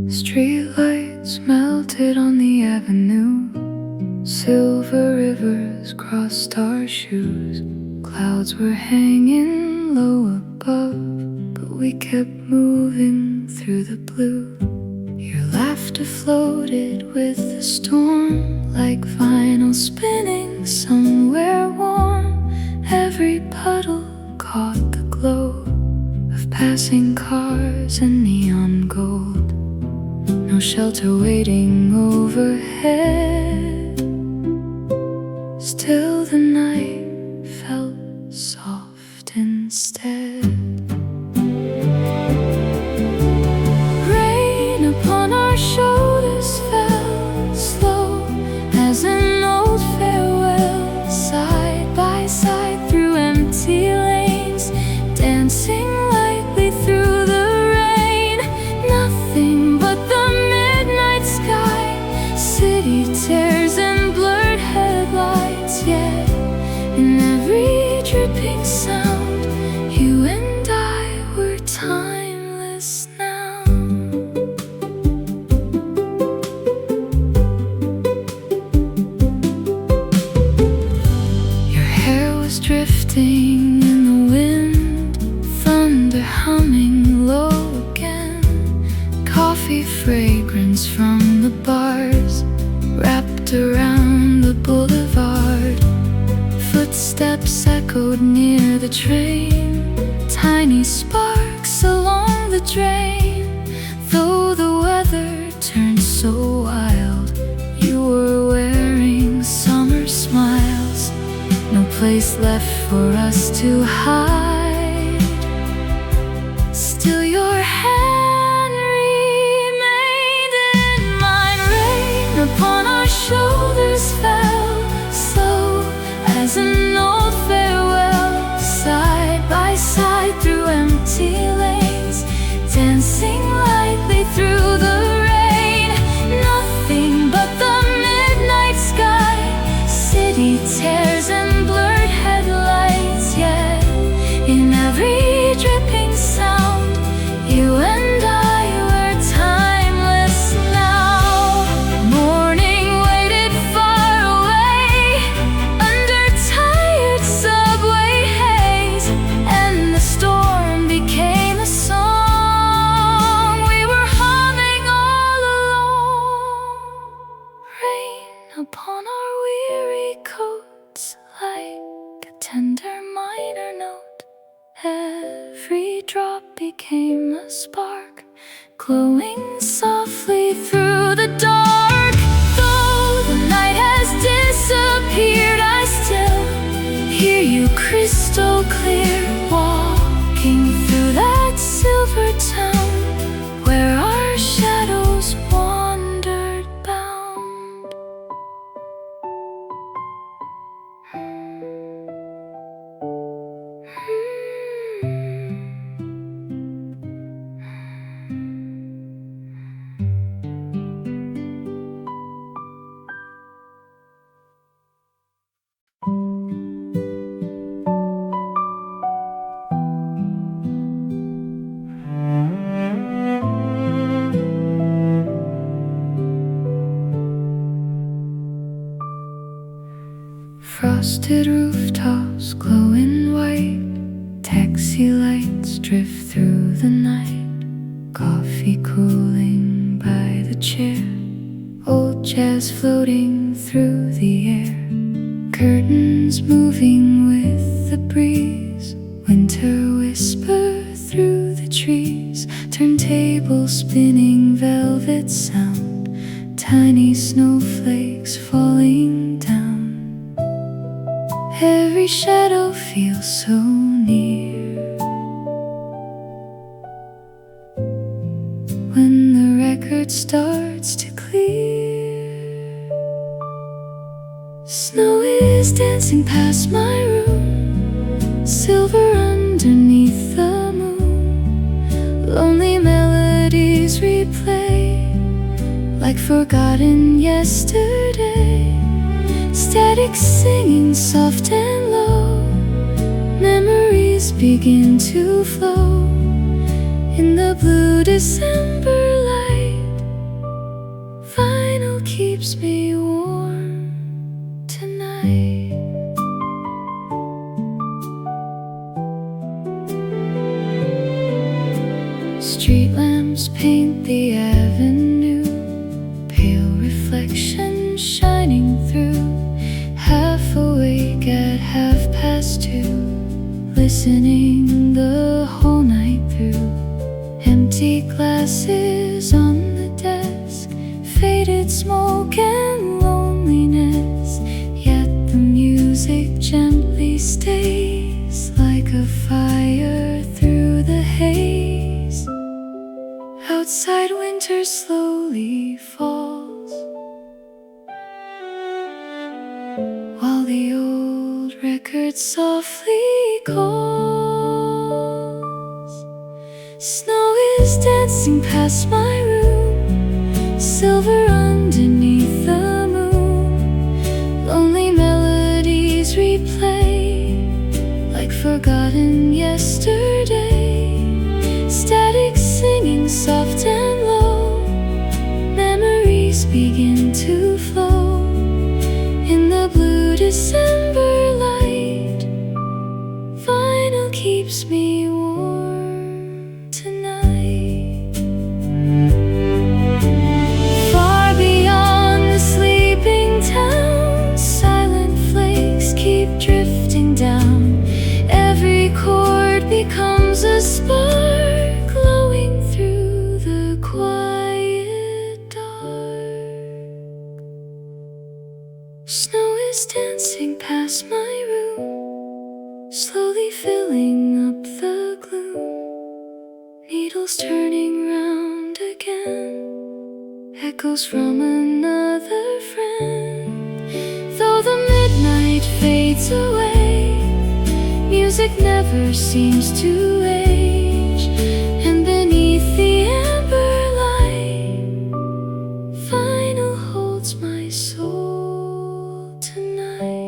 Streetlights melted on the avenue. Silver rivers crossed our shoes. Clouds were hanging low above, but we kept moving through the blue. Your laughter floated with the storm, like vinyl spinning somewhere warm. Every puddle caught the glow of passing cars and neon gold. No shelter waiting overhead. Still the night felt soft instead. Rain upon our shoulders fell slow as an old farewell, side by side through empty lanes, dancing lightly through the rain. Nothing but the midnight sky, city tears and blurred headlights. Yet in every dripping sound, you and I were timeless now. Your hair was drifting in the wind, thunder humming low again. Coffee fragrance from the bars wrapped around the boulevard. Footsteps echoed near the train, tiny sparks along the drain. Though the weather turned so wild, you were wearing summer smiles. No place left for us to hide. Still your hand remained in mine. Rain upon our shoulders fell slow as an old farewell, side by side through empty lanes, dancing lightly through the rain. Nothing but the midnight sky, city tears and blurred headlights. Yet in every dripping sound, you and I were timeless now. Morning waited far away under tired subway haze, and the storm became a song we were humming all along. Rain upon our weary coats like a tender minor note. Every drop became a spark, glowing softly through the dark. Though the night has disappeared, I still hear you crystal clear, walking through that silver town where our shadows wandered bound. Frosted rooftops glowing white, taxi lights drift through the night. Coffee cooling by the chair, old jazz floating through the air. Curtains moving with the breeze, winter whisper through the trees. Turntables spinning velvet sound, tiny snowflakes falling down. Every shadow feels so near. When the record starts to clear, snow is dancing past my room, silver underneath the moon. Lonely melodies replay like forgotten yesterday. Static singing soft and low, memories begin to flow in the blue December light. keeps me warm tonight. Street lamps paint the avenue, pale reflection shining through. Half awake at 2:30, listening the whole night through. Empty glasses on the desk, faded smoke and loneliness, yet the music gently stays like a fire through the haze. Outside winter slowly falls, while the old record softly calls. Snow is dancing past my room, silver underneath the moon. Lonely melodies replay like forgotten yesterday. Static singing soft and low, memories begin to flow in the blue December light. Vinyl keeps me warm tonight. Far beyond the sleeping town, silent flakes keep drifting down. Every chord becomes a spark, glowing through the quiet dark. Snow is dancing past my room, slowly filling up the gloom. Needles turning round again, echoes from another friend. Though the midnight fades away, music never seems to age. And beneath the amber light, vinyl holds my soul tonight.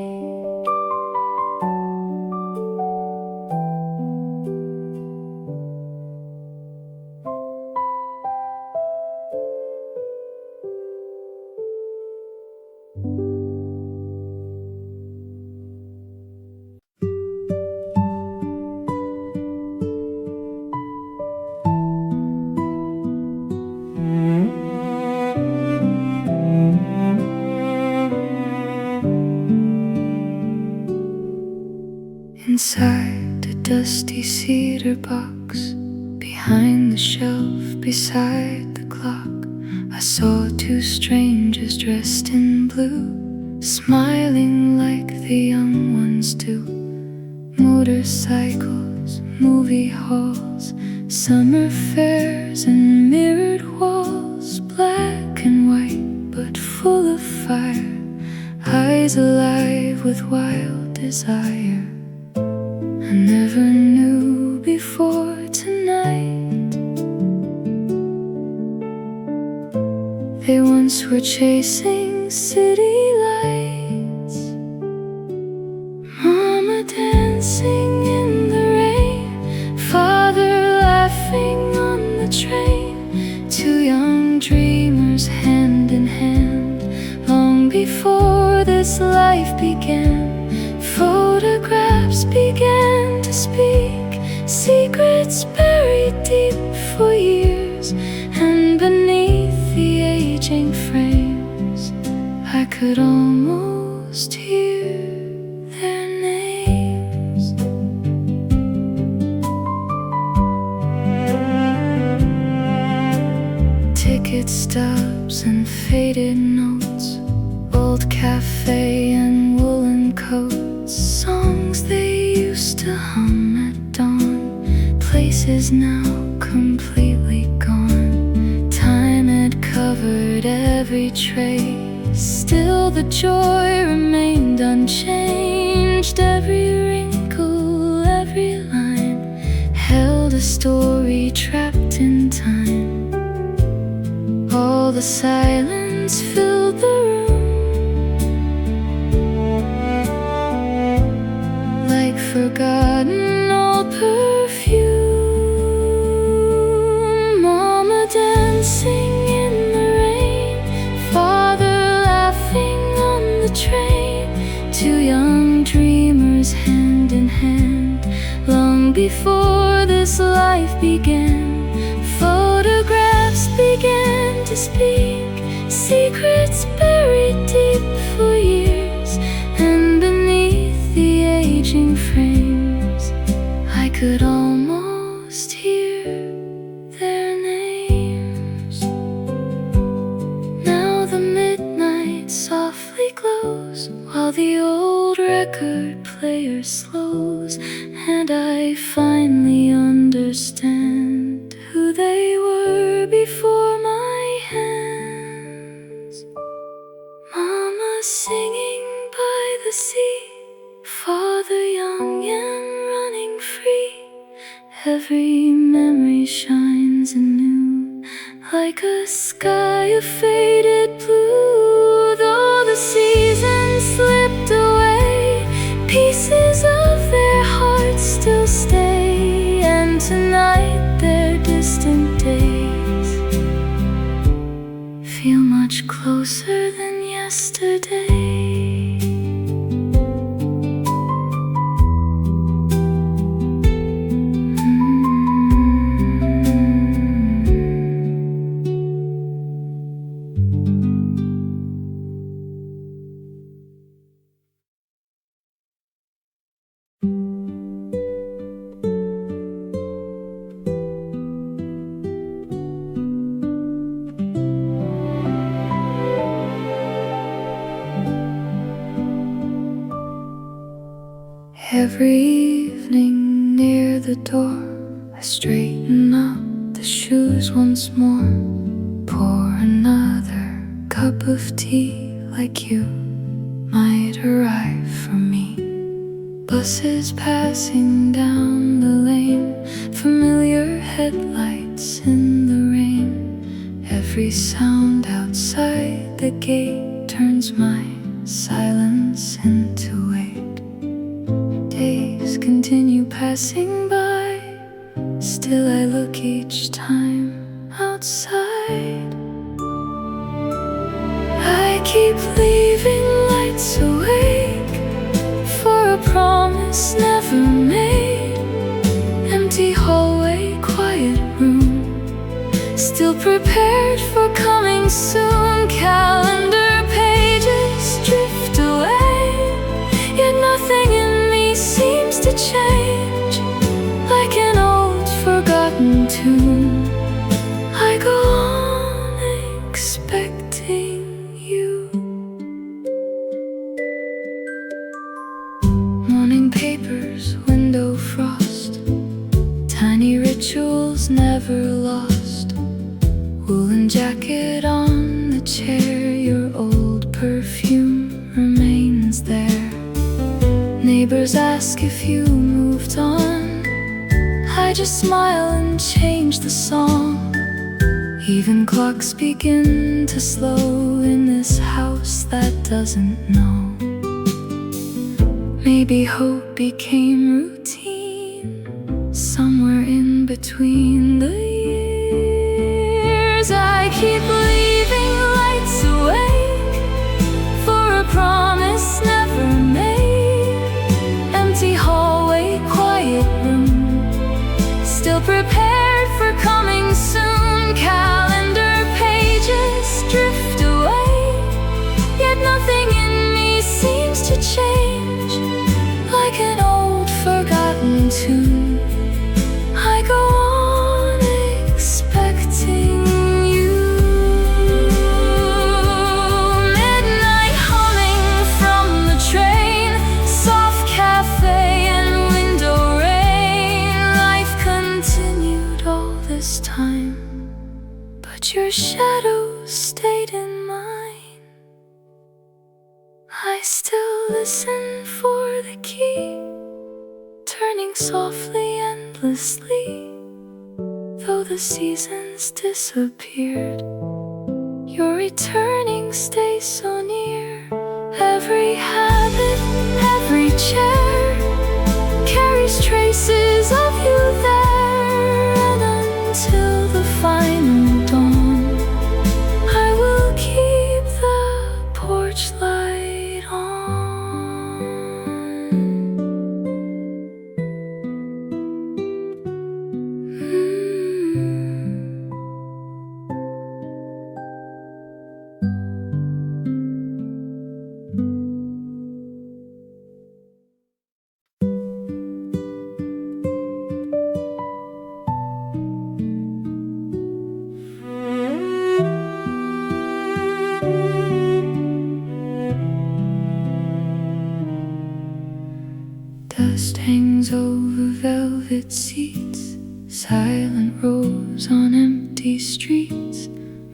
Inside a dusty cedar box, behind the shelf beside the clock, I saw two strangers dressed in blue, smiling like the young ones do. Motorcycles, movie halls, summer fairs and mirrored walls. Black and white but full of fire, eyes alive with wild desire. I never knew before tonight. They once were chasing city lights, Mama dancing in the rain, Father laughing on the train. Two young dreamers hand in hand, long before this life began. Photographs began to speak, secrets buried deep for years. And beneath the aging frames, I could almost hear their names. Ticket stubs and faded notes, old cafe and woolen coats. Songs they used to hum at dawn, places now completely gone. Time had covered every trace, still the joy remained unchanged. Every wrinkle, every line held a story trapped in time. All the silence filled the room, forgotten old perfume. Mama dancing in the rain, Father speak, secrets buried deep for years. And beneath the aging frames, I could almost hear their names. Now the midnight softly glows while the old record player slows, and I finally understand who they were before my hands. Mama singing by the sea, father young and running free. Every memory shines anew, like a sky of faded blue. Though the seasons slipped away, pieces of their hearts still stay. And tonight their distant days feel much closer than yesterday. Every evening near the door, I straighten up the shoes once more. Pour another cup of tea, like you might arrive for me. Buses passing down the lane, familiar headlights in the rain. Every sound outside the gate turns my silence into weight. Days continue passing by, still I look each time outside. I keep leaving lights awake for a promise never made. Empty hallway, quiet room, still prepared for coming soon. Calendar pages drift away, yet nothing in me seems to change. Like an old forgotten tune, I go on expecting you. Morning papers, window frost, tiny rituals never lost. Woolen jacket on the chair, your old perfume remains there. Neighbors ask if you moved on, I just smile and change the song. Even clocks begin to slow in this house that doesn't know. Maybe hope became routine somewhere in between the years. I keep leaving lights awake for a promise never made. Empty hallway, quiet room, still prepared for coming soon. Calendar pages drift away, yet nothing in me seems to change. Like an old forgotten tune, I go on expecting you. Midnight humming from the train, soft cafe and window rain. Life continued all this time, but your shadow stayed in mine. I still listen for the key, turning softly, endlessly. Though the seasons disappeared, your returning stays so near. Every habit, every chair carries traces of you there. And until the final dawn, I will keep the porch light on. empty streets.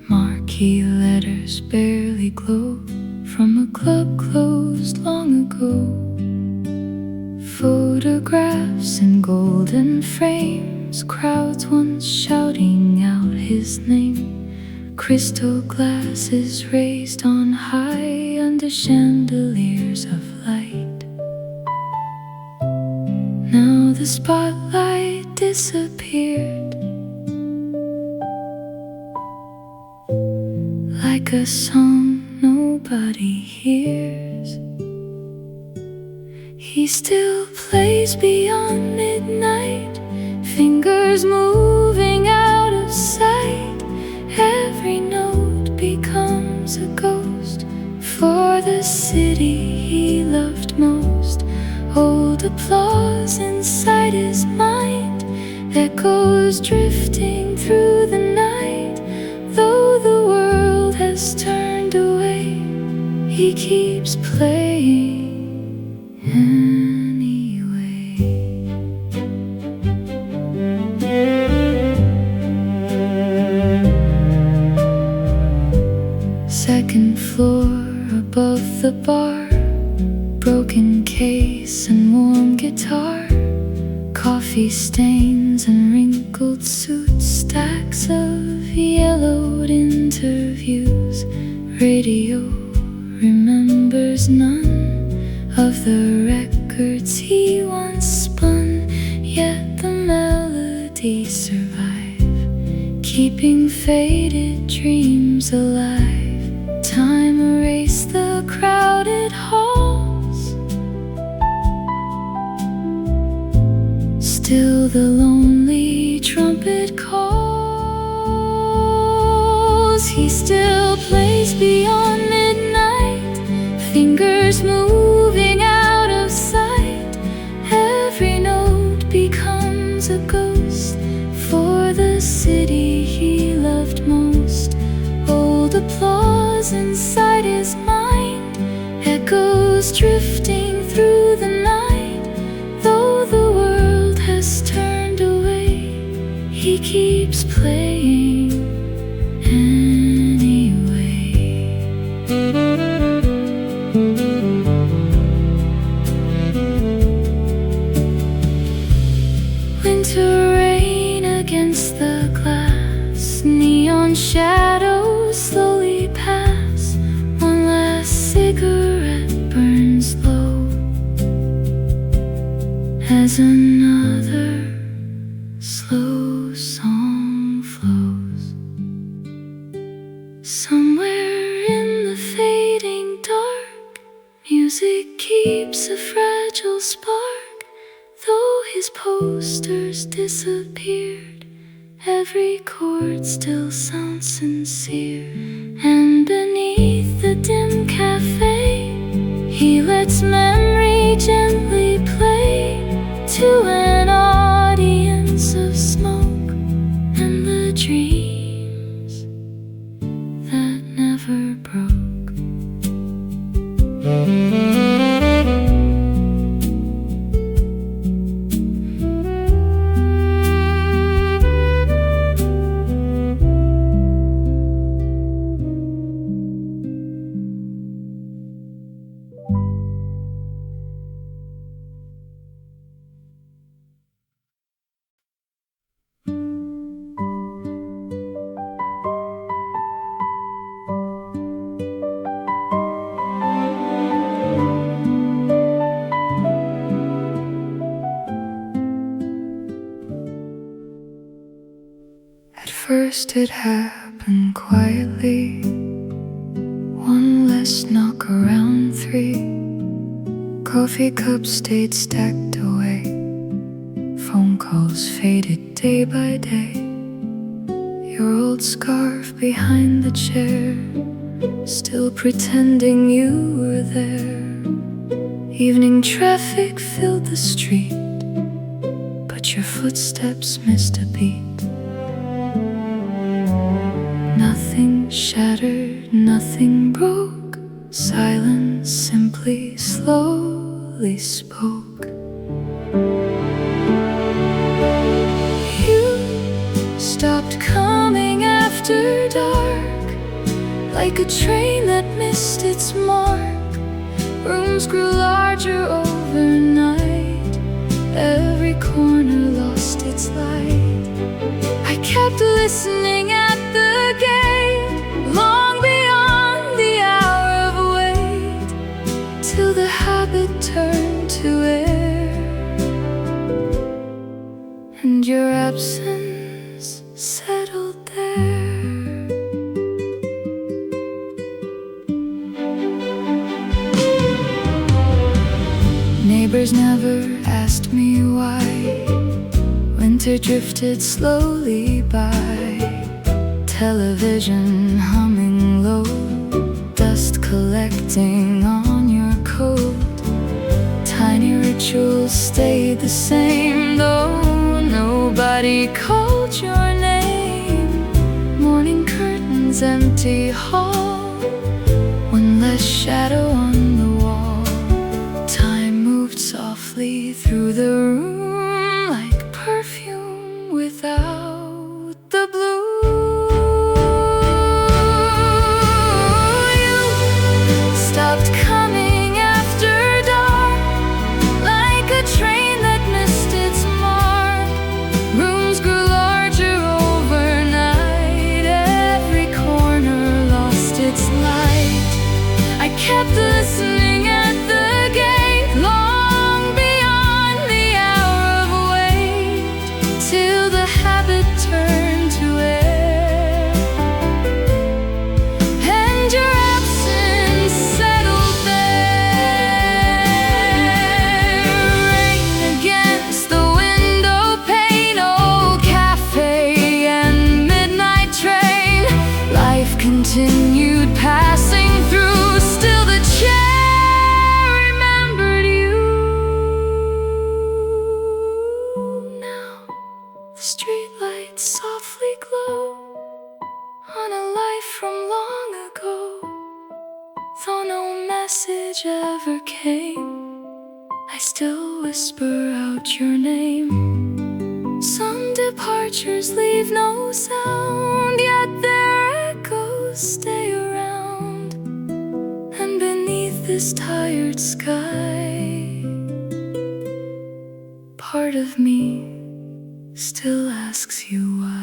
Marquee letters barely glow from a club closed long ago. Photographs in golden frames, crowds once shouting out his name. Crystal glasses raised on high under chandeliers of light. Now the spotlight disappeared, like a song nobody hears. He still plays beyond midnight, fingers moving out of sight. Every note becomes a ghost for the city he loved most. Old applause inside his mind echoes drifting through the night. Though the world has turned away, he keeps playing Second floor above the bar, broken case and warm guitar, coffee stains and wrinkled suits, stacks of yellowed interviews. Radio remembers none of the records he once spun, yet the melodies survive, keeping faded dreams alive. Time erased the crowded halls, still the lonely trumpet calls. He still plays beyond midnight, fingers moving out of sight. Every note becomes a ghost for the city he loved most. Old applause inside his mind echoes drifting through the night. Though the world has turned away, he keeps playing anyway. Winter rain against the glass, neon shadows slowly pass. One last cigarette burns low as another slow song flows. Somewhere in the fading dark, music keeps a fragile spark. Though his posters disappeared, every chord still sounds sincere. And beneath the dim cafe, he lets memory gently play to an audience of smoke and the dreams that never broke. First it happened quietly, one less knock around 3. Coffee cups stayed stacked away, phone calls faded day by day. Your old scarf behind the chair, still pretending you were there. Evening traffic filled the street, but your footsteps missed a beat. Nothing shattered, nothing broke. Silence simply, slowly spoke. You stopped coming after dark, like a train that missed its mark. Rooms grew larger overnight, every corner lost its light. I kept listening at the gate, long beyond the hour of wait, till the habit turned to air, and your absence settled there. Neighbors never asked me why. Winter drifted slowly by, television humming low, dust collecting on your coat. Tiny rituals stayed the same, though nobody called your name. Morning curtains, empty hall, one less shadow on the wall. Time moved softly through the room, like perfume without the blue. You stopped coming after dark, like a train that missed its mark. Rooms grew larger overnight, every corner lost its light. I kept listening at the gate, long beyond the hour of wait, till the habit turned to air, and your absence settled there. Rain against the window pane, old cafe and midnight train. Life continued passing through, still the chair remembered you. Now the streetlights softly glow on a life from long ago. Though no message ever came, I still whisper out your name. Some departures leave no sound, yet their echoes stay around. And beneath this tired sky, part of me still asks you why.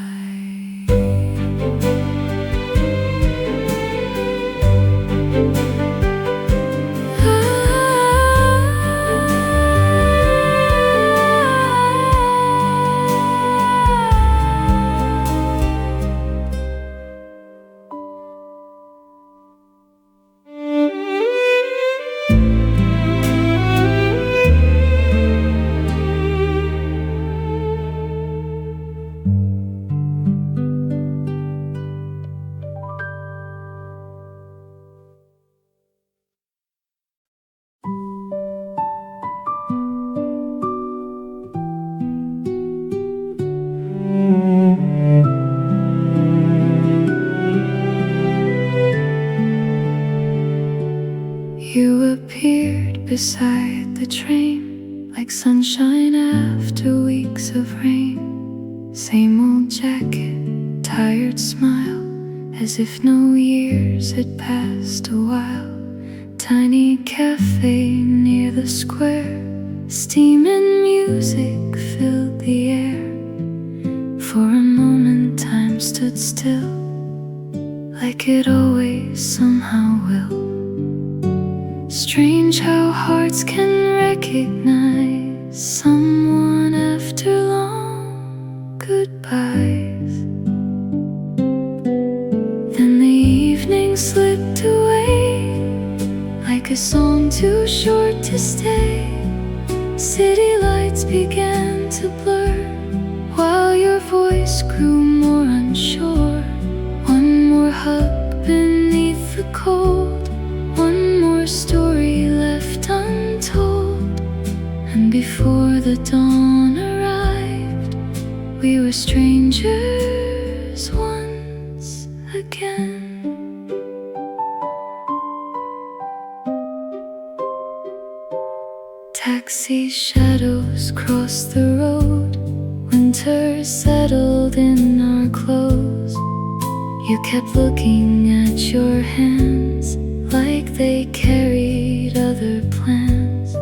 You appeared beside the train, like sunshine after weeks of rain. Same old jacket, tired smile, as if no years had passed a while. Tiny cafe near the square, steam and music filled the air. For a moment time stood still, like it always somehow will. Strange how hearts can recognize someone after long goodbyes. Then the evening slipped away, like a song too short to stay. City lights began to blur, while your voice grew more unsure. One more hug beneath the cold, one more story left untold. And before the dawn arrived, we were strangers once again. Taxi shadows crossed the road, winter settled in our clothes. You kept looking at your hands like they carried other plans.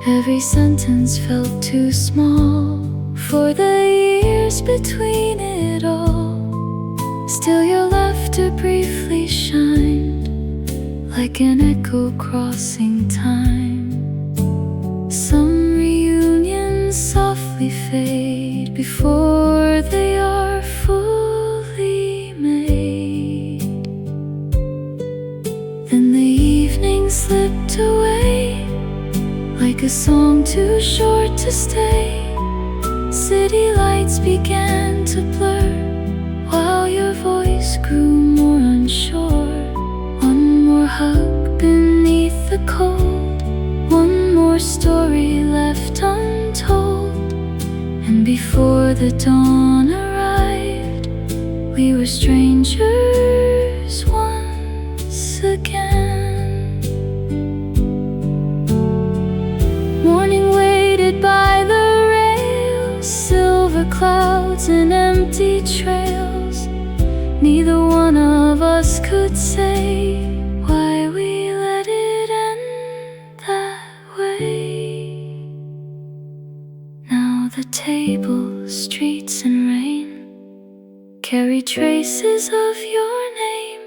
Every sentence felt too small for the years between it all. Still your laughter briefly shined like an echo crossing time. Some reunions softly fade before they are fully made. Then the evening slipped away like a song too short to stay. City lights began to blur while your voice grew more unsure. One more hug beneath the cold, one more story left untold. And before the dawn arrived, we were strangers once again. Morning waited by the rails, silver clouds and empty trails. Neither one of us could say why we let it end that way. Now the tables, streets and rain carry traces of your name.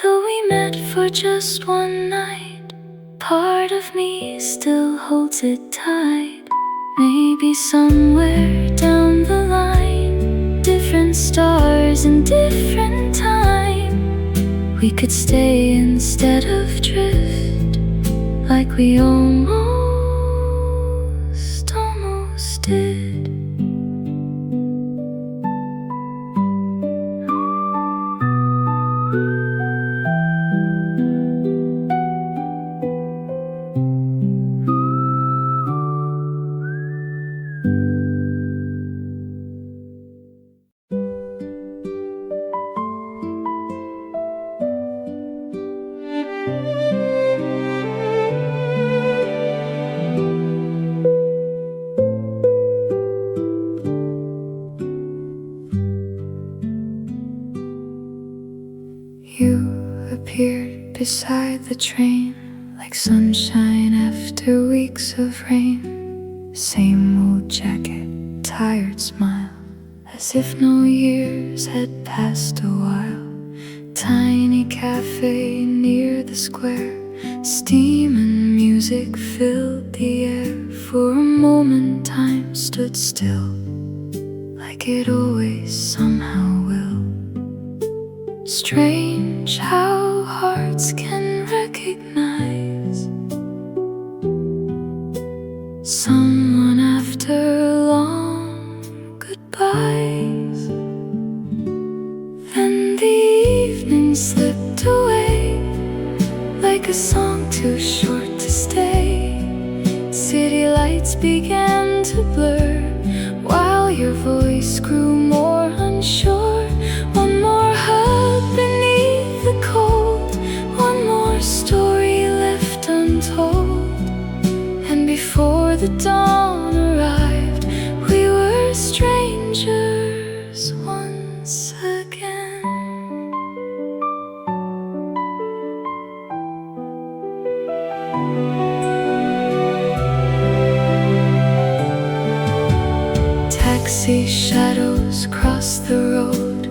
Though we met for just one night, part of me still holds it tight. Maybe somewhere down the line, different stars and different time, we could stay instead of drift, like we almost did. You appeared beside the train like sunshine after weeks of rain. Same old jacket, tired smile, as if no years had passed a while. Tiny cafe near the square, steam and music filled the air. For a moment time stood still, like it always somehow will. Strange how hearts can recognize someone after long goodbyes. Then the evening slipped away like a song too short to stay. City lights began to blur while your voice grew more unsure. One more hug beneath the cold, one more story left untold. And before the dawn arrived, we were strangers once again. Taxi shadows crossed the road.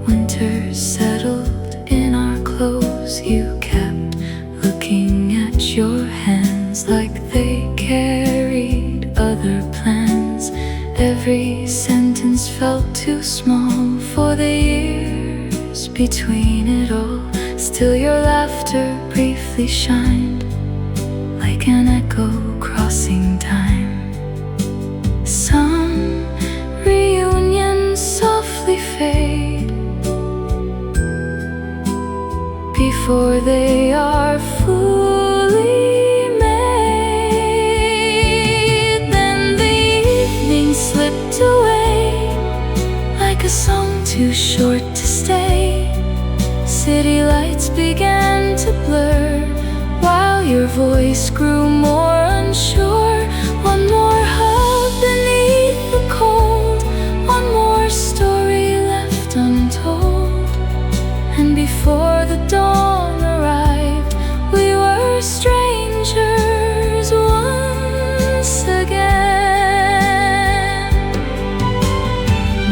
Winter settled in our clothes. You kept looking at your hands like they carried other plans. Every sentence felt too small for the years between it all. Still your laughter briefly shined like an echo crossing time. Some reunions softly fade before they are fully made. Then the evening slipped away like a song too short to stay. City lights began to blur while your voice grew more unsure. One more hug beneath the cold, one more story left untold. before the dawn arrived. We were strangers once again.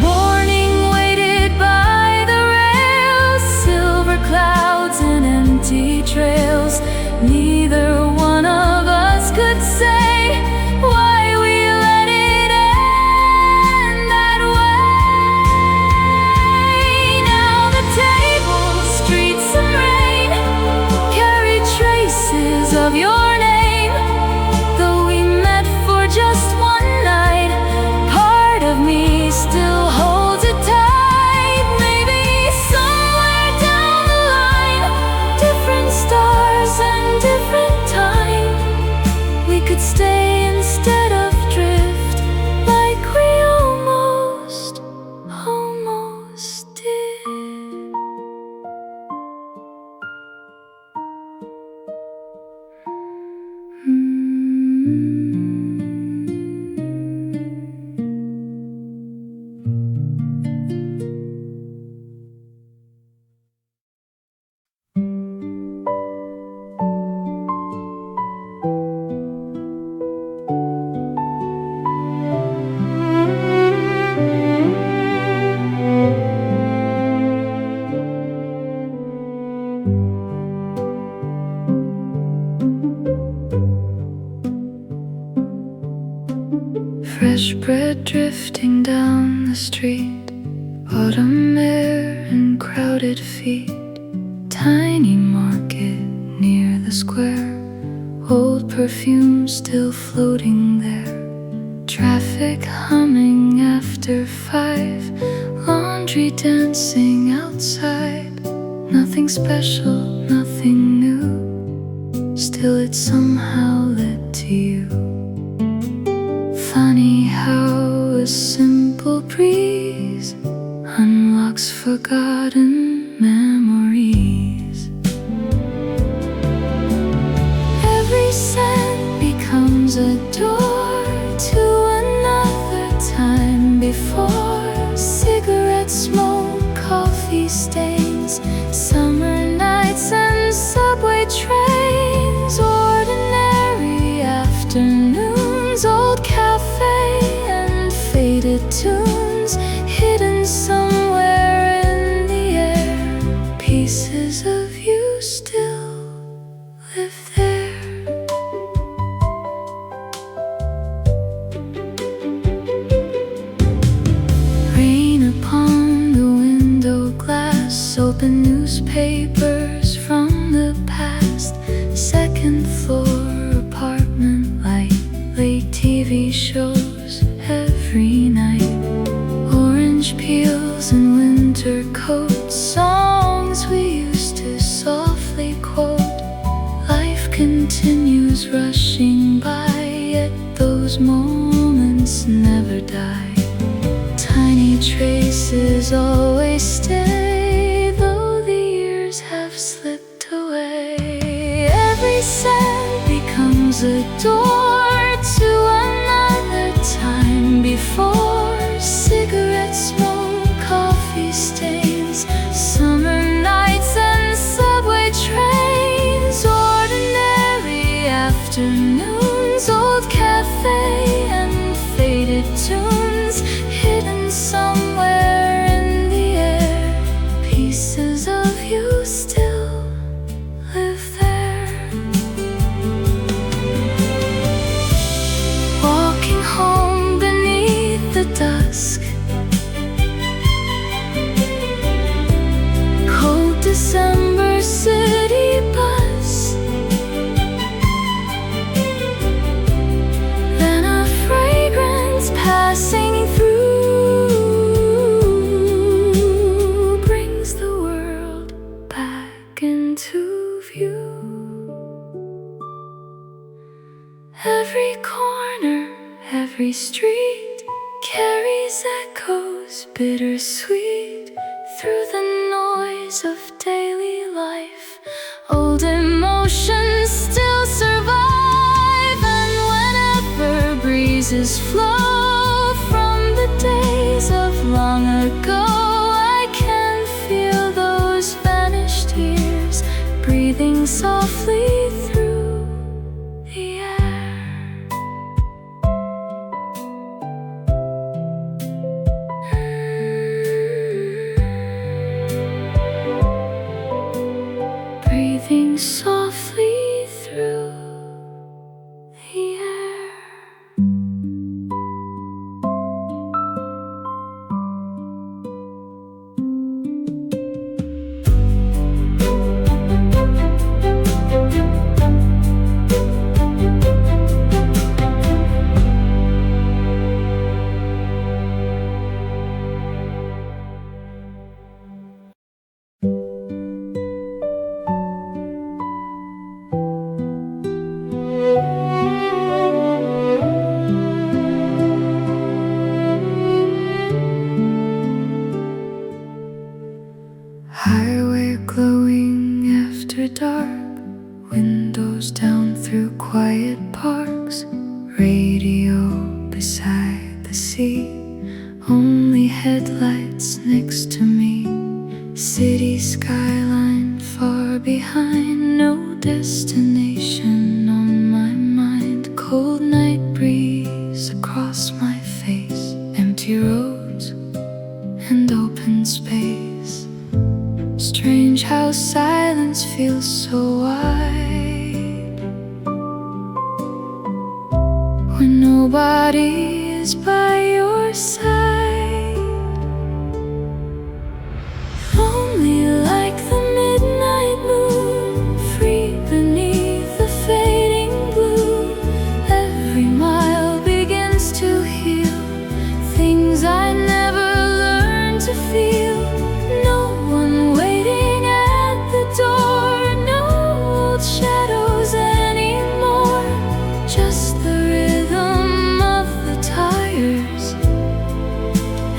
Morning waited by the rails, silver clouds and empty trails. Neither one of us could say why we let it end that way. Now the tables, streets and rain carry traces of your name. Though we met for just one night, part of me still holds it tight. Maybe somewhere down the line, different stars and different time, we could stay instead of drift, like we almost did. Fresh bread drifting down the street, autumn air and crowded feet. Tiny market near the square, old perfume still floating there. Traffic humming after 5, laundry dancing outside. Nothing special, nothing new, still it somehow led to you. Funny how a simple breeze unlocks forgotten memories. Every scent becomes a door to another time before. Cigarette smoke, coffee stains, summer nights and subway trains. Ordinary afternoons, old cafe and faded tunes hidden somewhere in the air. Pieces of you still live there. Rain upon the window glass, open newspapers from the past. Second floor apartment light, late TV shows every night. Orange peels and winter coats, songs we used to softly quote. Life continues rushing by, yet those moments never die. Tiny traces always stay, though the years have slipped away. Every scent becomes a door to another time before. Cigarette smoke, coffee stains, summer nights and subway trains. Ordinary afternoons, old cafe and faded tunes hidden somewhere in the air. Pieces of you still live there. Walking home beneath the dusk, cold December city bus, then a fragrance passing through brings the world back into view. Every corner, every street carries echoes bittersweet through the noise of daily life. Old emotions still survive, and whenever breezes flow from the days of long ago, I can feel those vanished breathing softly through the air. Breathing softly through the air. Highway glowing after dark, windows down through quiet parks, radio beside the sea, only headlights next to me, city skyline far behind, no destination on my mind, cold night breeze across my face, empty roads and open space. Strange how silence feels so wide when nobody is by your side. Lonely like the midnight moon, free beneath the fading blue. Every mile begins to heal things I never learned to feel. No one waiting at the door, no old shadows anymore, just the rhythm of the tires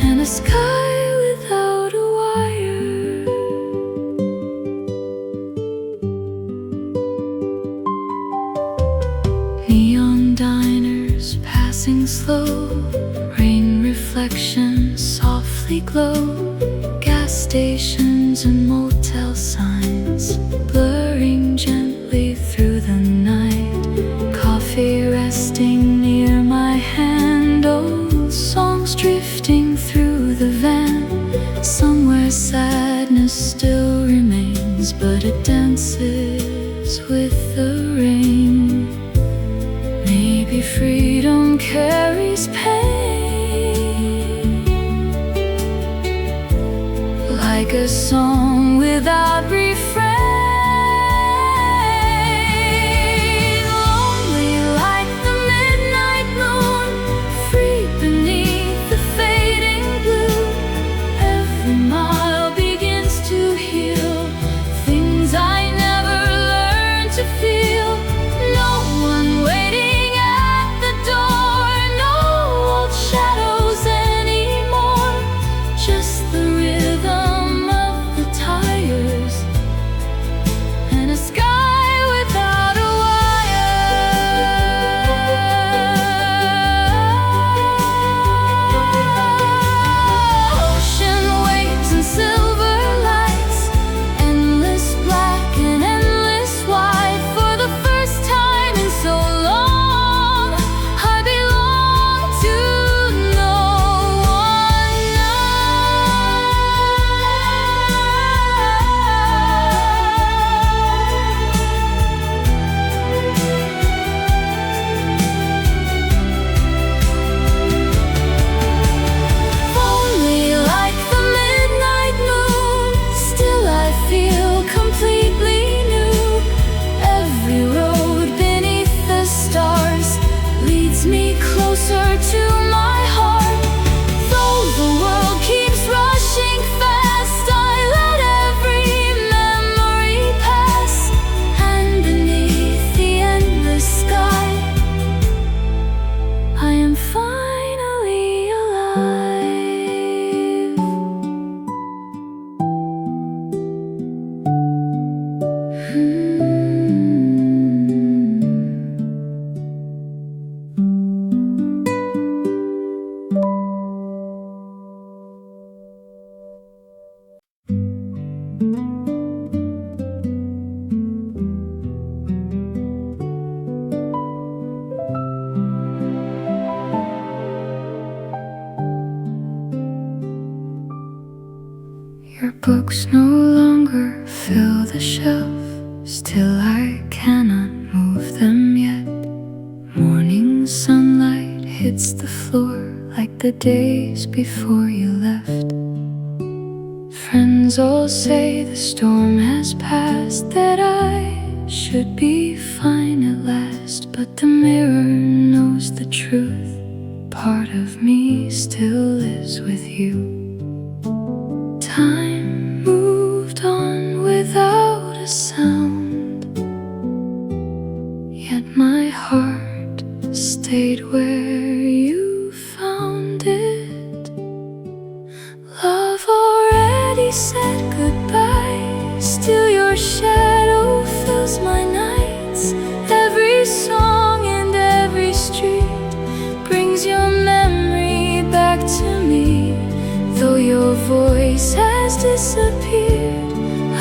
and a sky without a wire. Neon diners passing slow, rain reflections softly glow, gas stations and motel signs blurring gently through the night, coffee resting near my hand, old songs drifting through the van. Somewhere sadness still remains, but it dances with the rain. Maybe freedom carries pain, like a song without refrain. Lonely like the midnight moon, free beneath the fading blue. Every mile begins to heal things I never learned to feel. No one waiting at the door, no old shadows anymore, just the rhythm of the tires where books no longer fill the shelf. Still I cannot move them yet. Morning sunlight hits the floor like the days before you left. Friends all say the storm has passed, that I should be fine at last. But the mirror knows the truth. Part of me still lives with you. Time moved on without a sound, yet my heart stayed where you found it. Love already said goodbye, still your shadow fills my nights. Every song and every street brings your memory back to me. Though your voice has disappeared,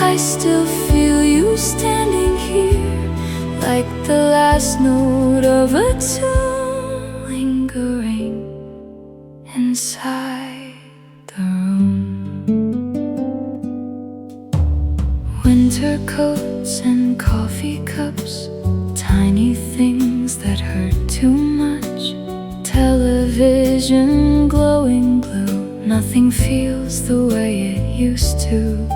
I still feel you standing here, like the last note of a tune lingering inside the room. Winter coats and coffee cups, tiny things that hurt too much. Television glowing blue, nothing feels the way it used to.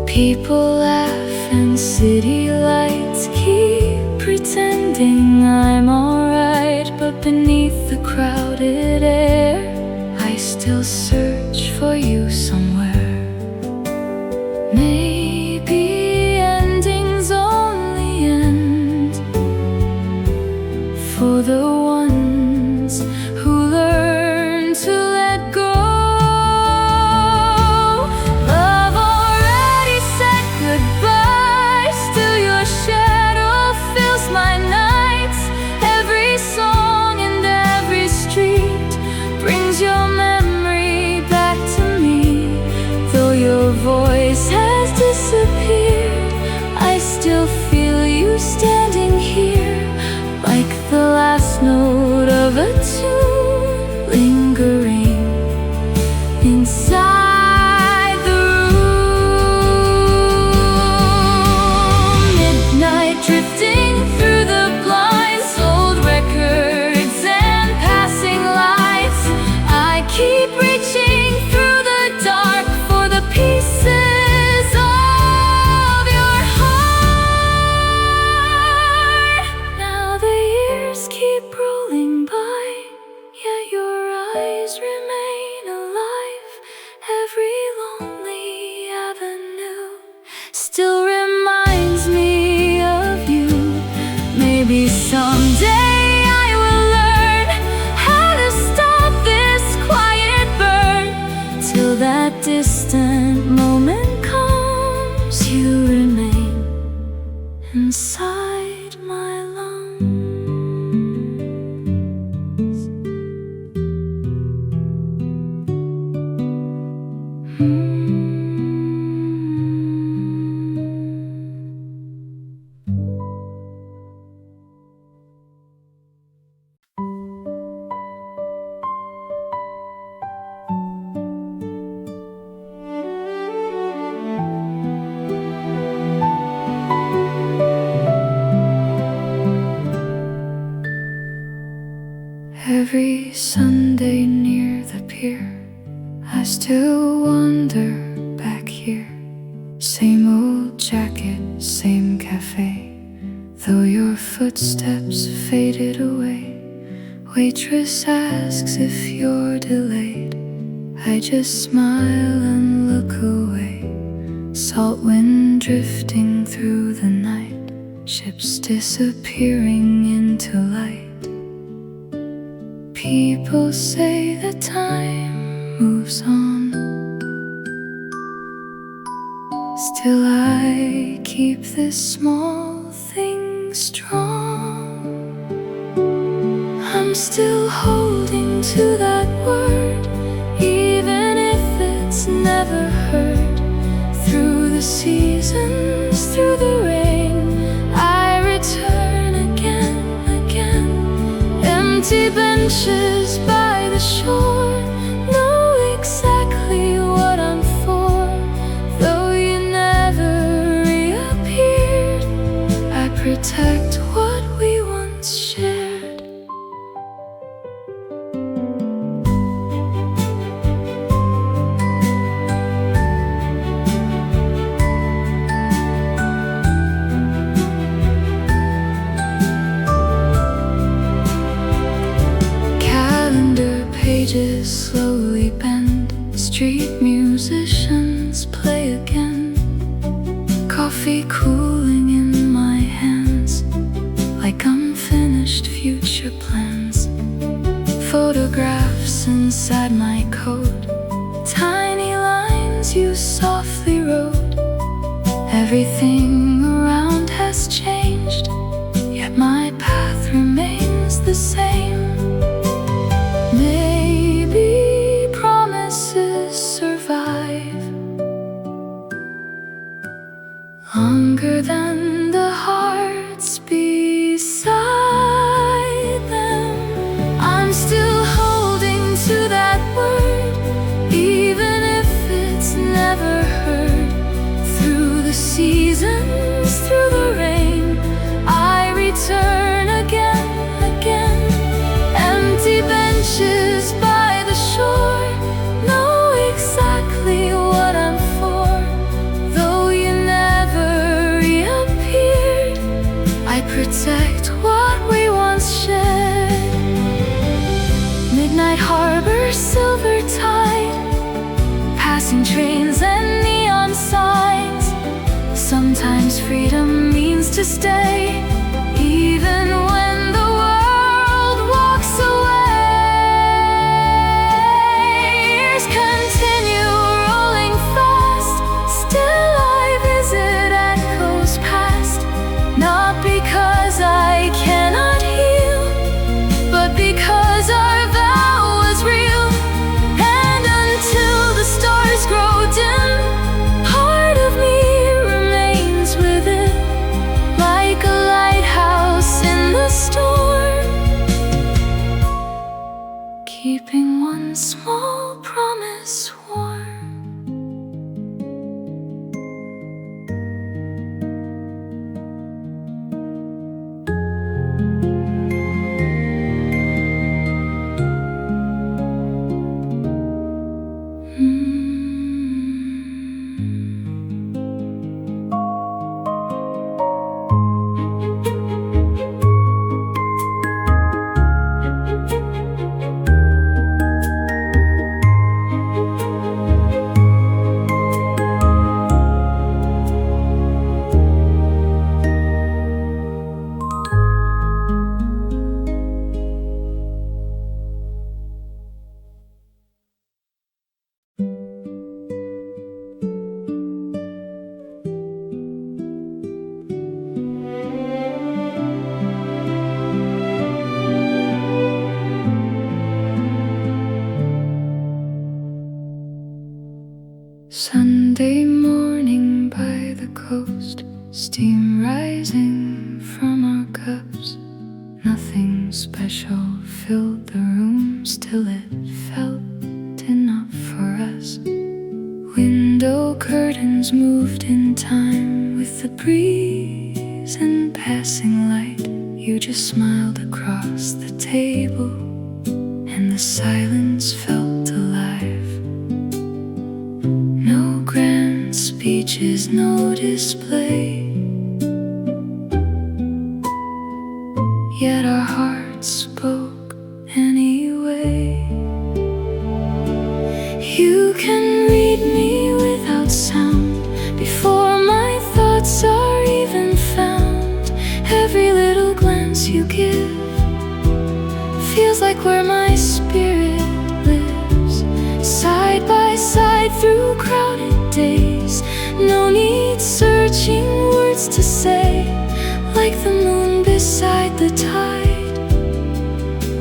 People laugh and city lights keep pretending I'm alright. But beneath the crowded air, I still search for you somewhere. Maybe endings only end for the ones who learn to let go. Love already said goodbye, still your shadow fills my nights. Every song and every street brings your memory back to me. Though your voice has disappeared, I still feel you standing here, like the last note of a tune lingering inside the room. Midnight drifting through the blinds, old records and passing lights. I keep reaching through the dark for the pieces of your heart. Now the years keep rolling by, yet your eyes remain alive. Every lonely avenue still reminds me of you. Maybe someday I will learn how to stop this quiet burn. Till that distant moment comes, you remain inside my lungs. Every Sunday near the pier, I still wander back here. Same old jacket, same cafe. Though your footsteps faded away, waitress asks if you're delayed. I just smile and look away. Salt wind drifting through the night, ships disappearing into light. People say that time moves on, still I keep this small thing strong. I'm still holding to that word, even if it's never heard. Through the seasons, through the rain, I return again. Empty benches by the shore know exactly what I'm for. protect what we once shared. Calendar pages slowly bend, street musicians play again. Coffee cooling in my hands like unfinished future plans. Photographs inside my coat, tiny lines you softly wrote. Everything around has changed, yet my path remains the same. Maybe promises survive longer than the hearts beside them. I'm still holding to that word, even if it's never heard. Through the seasons, through the rain, I return again. Empty benches by the shore know exactly what I'm for. Though you never reappeared, I protect what we once shared. Midnight harbor, silver tide, passing trains and neon signs. Sometimes freedom means to stay, even when the world walks away. Years continue rolling fast, still I visit echoes past. Not because I cannot heal, but because our vow was real. And until the stars grow dim, part of me remains within, like a lighthouse in the storm, keeping one small promise warm. Sunday morning by the coast, steam rising from our cups. Nothing special filled the room, still it felt enough for us. Window curtains moved in time with the breeze and passing light. You just smiled across the table, and the silence felt alive. No grand speeches, no display, yet our hearts spoke anyway. You can read me without sound, before my thoughts are even found. Every little glance you give feels like where my spirit lives, side by side through crowded days. No need searching words to say, like the moon beside the tide.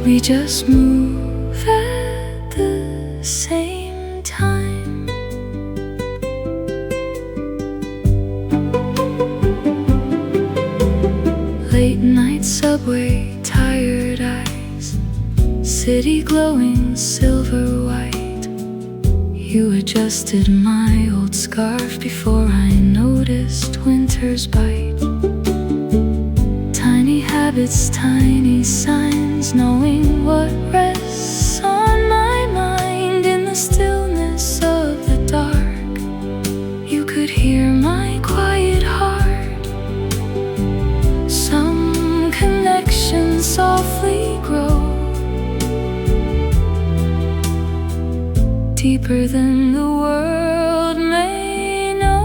We just move at the same time. Late night subway, tired eyes, city glowing silver white. You adjusted my old scarf before I noticed winter's bite. habits, tiny signs, knowing what rests on my mind. In the stillness of the dark, you could hear my quiet heart. Some connections softly grow, deeper than the world may know.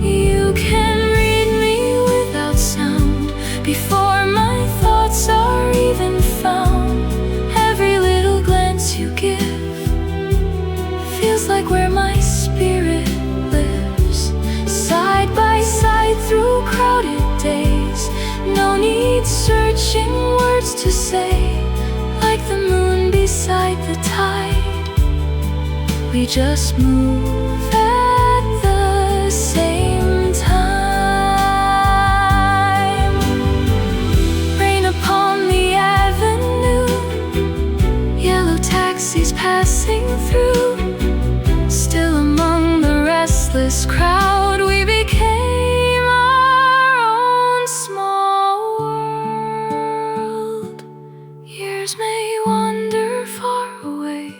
You can read me without sound, before my thoughts are even found. Every little glance you give feels like where my spirit lives, side by side through crowded days. No need searching words to say, like the moon beside the tide, we just move at the same time. Rain upon the avenue, yellow taxis passing through. Still among the restless crowd, we became our own small world. Years may wander far away,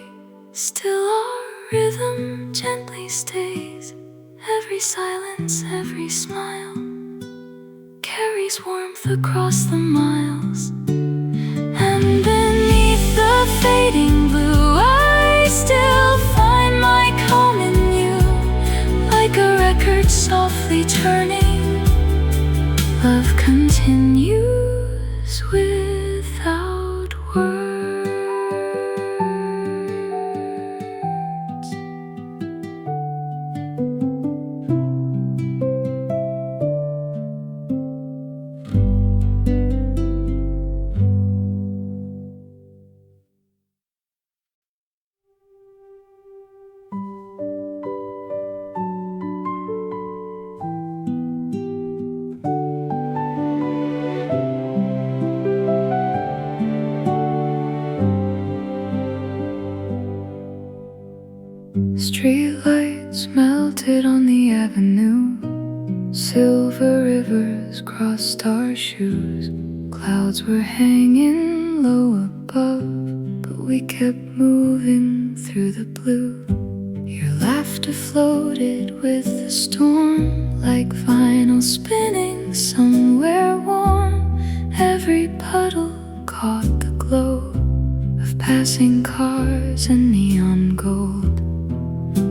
still our rhythm gently stays. Every silence, every smile carries warmth across the miles. And beneath the fading blue, I still find my calm in you, like a record softly turning. Love continues without words. Streetlights melted on the avenue, silver rivers crossed our shoes. Clouds were hanging low above, but we kept moving through the blue. Your laughter floated with the storm, like vinyl spinning somewhere warm. Every puddle caught the glow of passing cars and neon gold.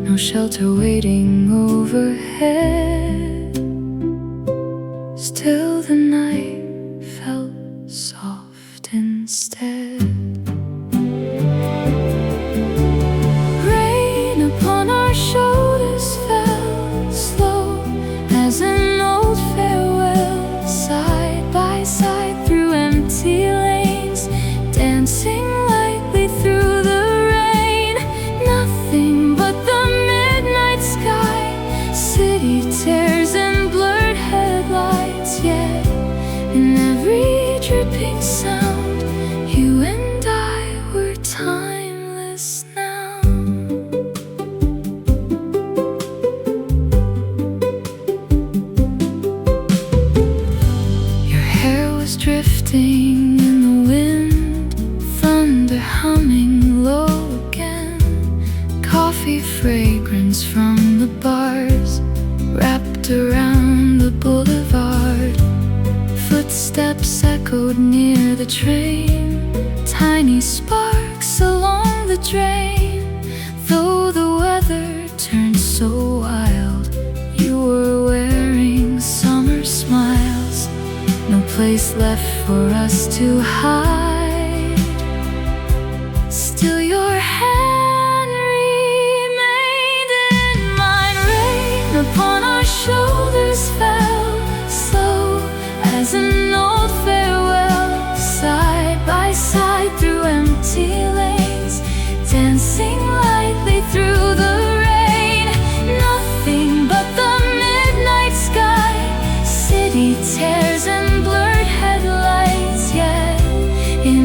No shelter waiting overhead, still the night felt soft instead. Rain upon our shoulders fell slow as an old farewell, side by side through empty lanes, dancing lightly through the rain. Nothing but the midnight sky, city tears and blurred headlights. Yet in every dripping sound, you and I were timeless now. Your hair was drifting in the wind, thunder humming low again. Coffee fragrance from the bars wrapped around the boulevard. Footsteps echoed near the train, tiny sparks along the drain. Though the weather turned so wild, you were wearing summer smiles. No place left for us to hide, still your hand remained in mine. Rain upon our shoulders fell slow as an old farewell, side by side through empty lanes, dancing lightly through the rain. Nothing but the midnight sky, city tears and blurred headlights. Yet in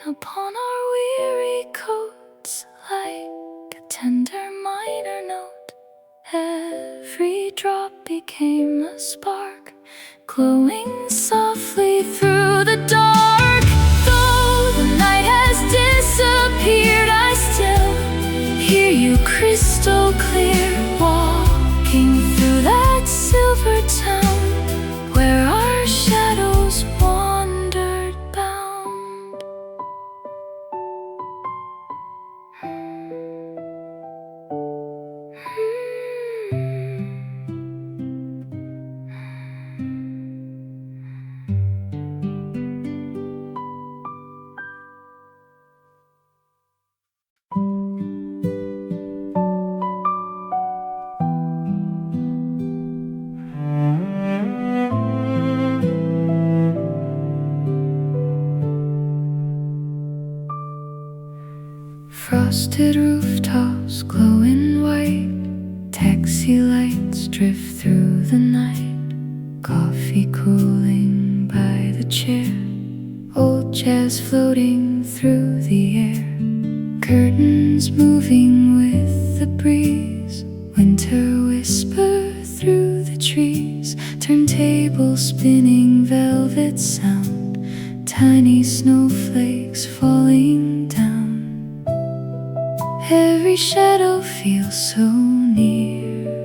upon our weary coats like a tender minor note. Every drop became a spark, glowing softly through the dark. Though the night has disappeared, I still hear you crystal clear, walking through that silver town where our shadows wandered bound. Frosted rooftops glowing white, taxi lights drift through the night, coffee cooling by the chair, old jazz floating through the air, curtains moving with the breeze, winter whisper through the trees, turntables spinning velvet sound, tiny snowflakes falling down. Every shadow feels so near.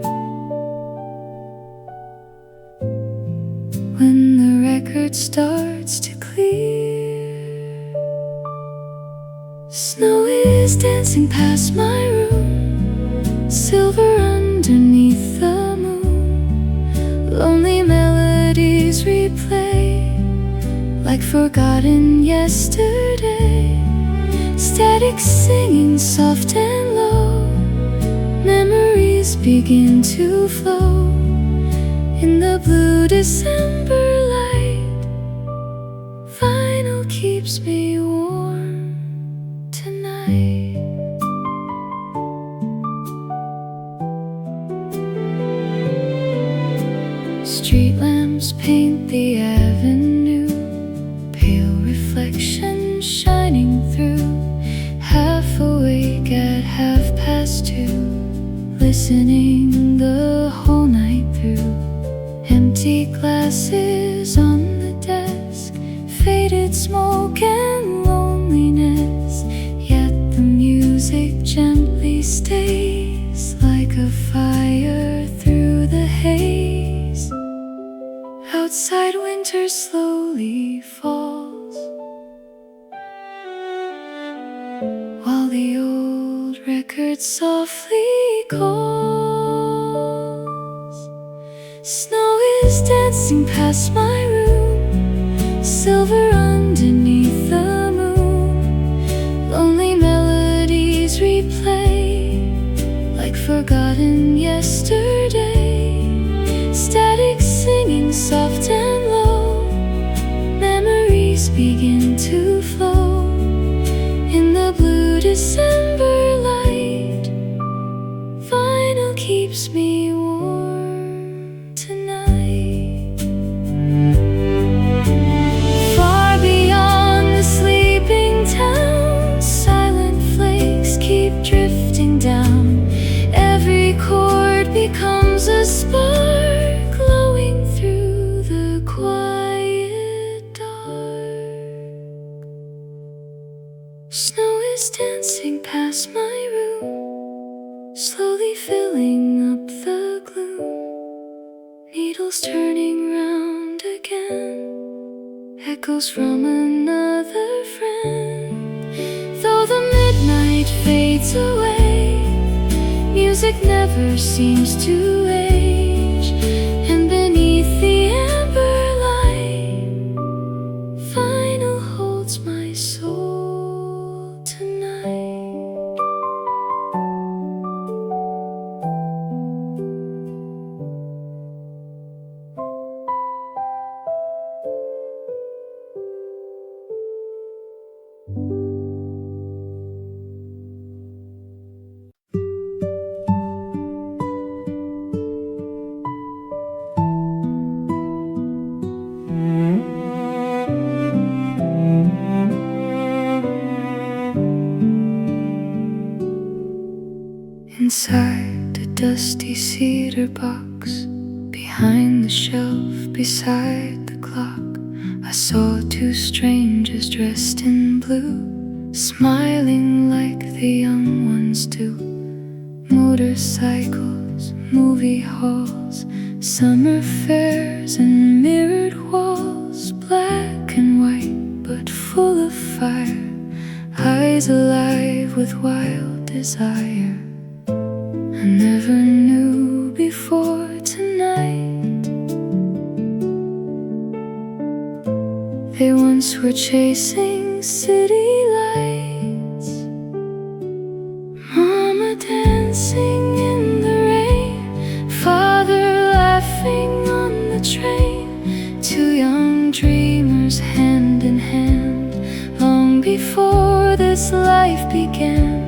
When the record starts to clear, snow is dancing past my room, silver underneath the moon. Lonely melodies replay like forgotten yesterday. Static singing soft and low, memories begin to flow in the blue December light. Vinyl keeps me warm tonight. Street lamps paint the avenue, pale reflection shining through. Half awake at 2:30, listening the whole night through. Empty glasses on the desk, faded smoke and loneliness, yet the music gently stays like a fire through the haze. Outside winter slowly falls, while the old record softly calls. Snow is dancing past my room, silver underneath the moon. Lonely melodies replay like forgotten yesterday. Static singing soft and low, memories begin to flow in the blue December light. Vinyl keeps me warm tonight. Far beyond the sleeping town, silent flakes keep drifting down. Every chord becomes a spark, glowing through the quiet dark. Snow is dancing past my room, slowly filling up the gloom. Needles turning round again, echoes from another friend. Though the midnight fades away, music never seems to age. And beneath the amber light, vinyl holds my soul tonight. inside a dusty cedar box. Behind the shelf beside the clock, I saw two strangers dressed in blue, smiling like the young ones do. Motorcycles, movie halls, summer fairs and mirrored walls. Black and white but full of fire, eyes alive with wild desire. I never knew before tonight they once were chasing city lights. Mama dancing in the rain, father laughing on the train. Two young dreamers hand in hand, long before this life began.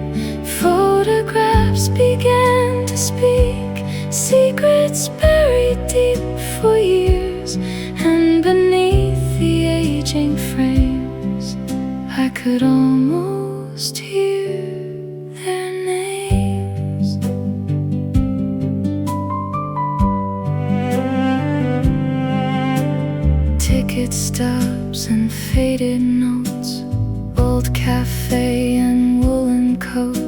Photographs began to speak, secrets buried deep for years. And beneath the aging frames, I could almost hear their names. Ticket stubs and faded notes, old cafe and woolen coats.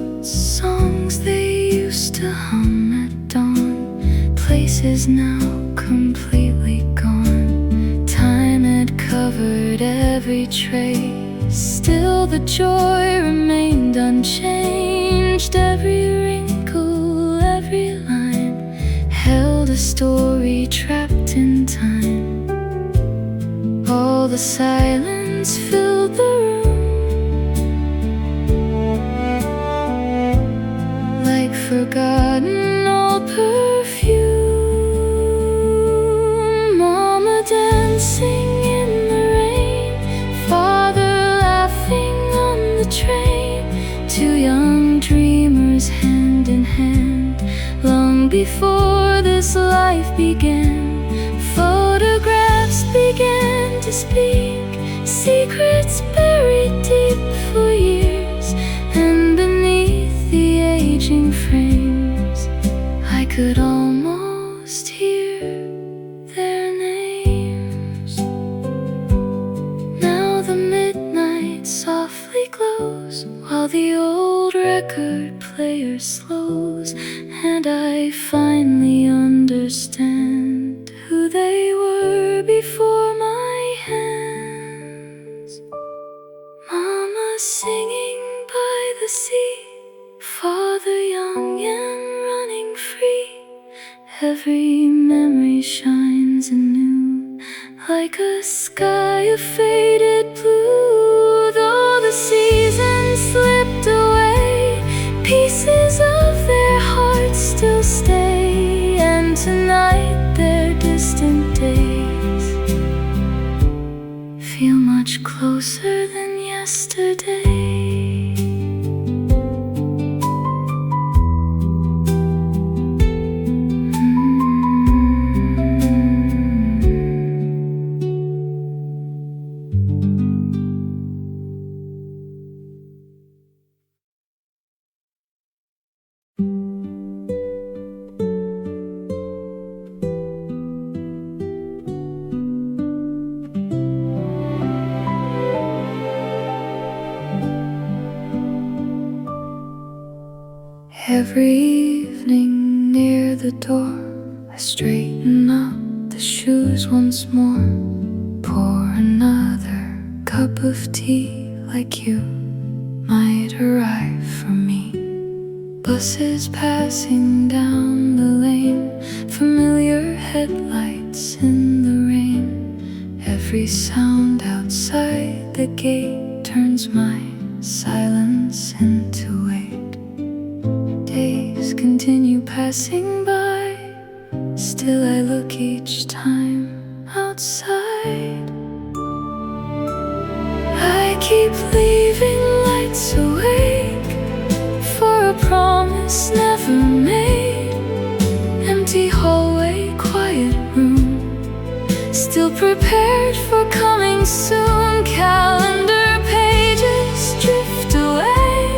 Songs they used to hum at dawn, places now completely gone. Time had covered every trace, still the joy remained unchanged. Every wrinkle, every line held a story trapped in time. All the silence filled the room, forgotten old perfume. Mama dancing in the rain, father laughing on the train. Two young dreamers hand in hand, long before this life began. Photographs began to speak, secrets buried deep for years. And beneath the aging frames, I could almost hear their names. Now the midnight softly glows, while the old record player slows, and I finally understand who they were before my hands. Mama singing by the sea, father young and running free. Every memory shines anew, like a sky of faded blue. Though the seasons slipped away, pieces of their hearts still stay. And tonight their distant days feel much closer than yesterday. Every evening near the door, I straighten up the shoes once more. Pour another cup of tea, like you might arrive for me. Buses passing down the lane, familiar headlights in the rain. Every sound outside the gate turns my silence into weight. Days continue passing by, still I look each time outside. I keep leaving lights awake for a promise never made. Empty hallway, quiet room, still prepared for coming soon. Calendar pages drift away,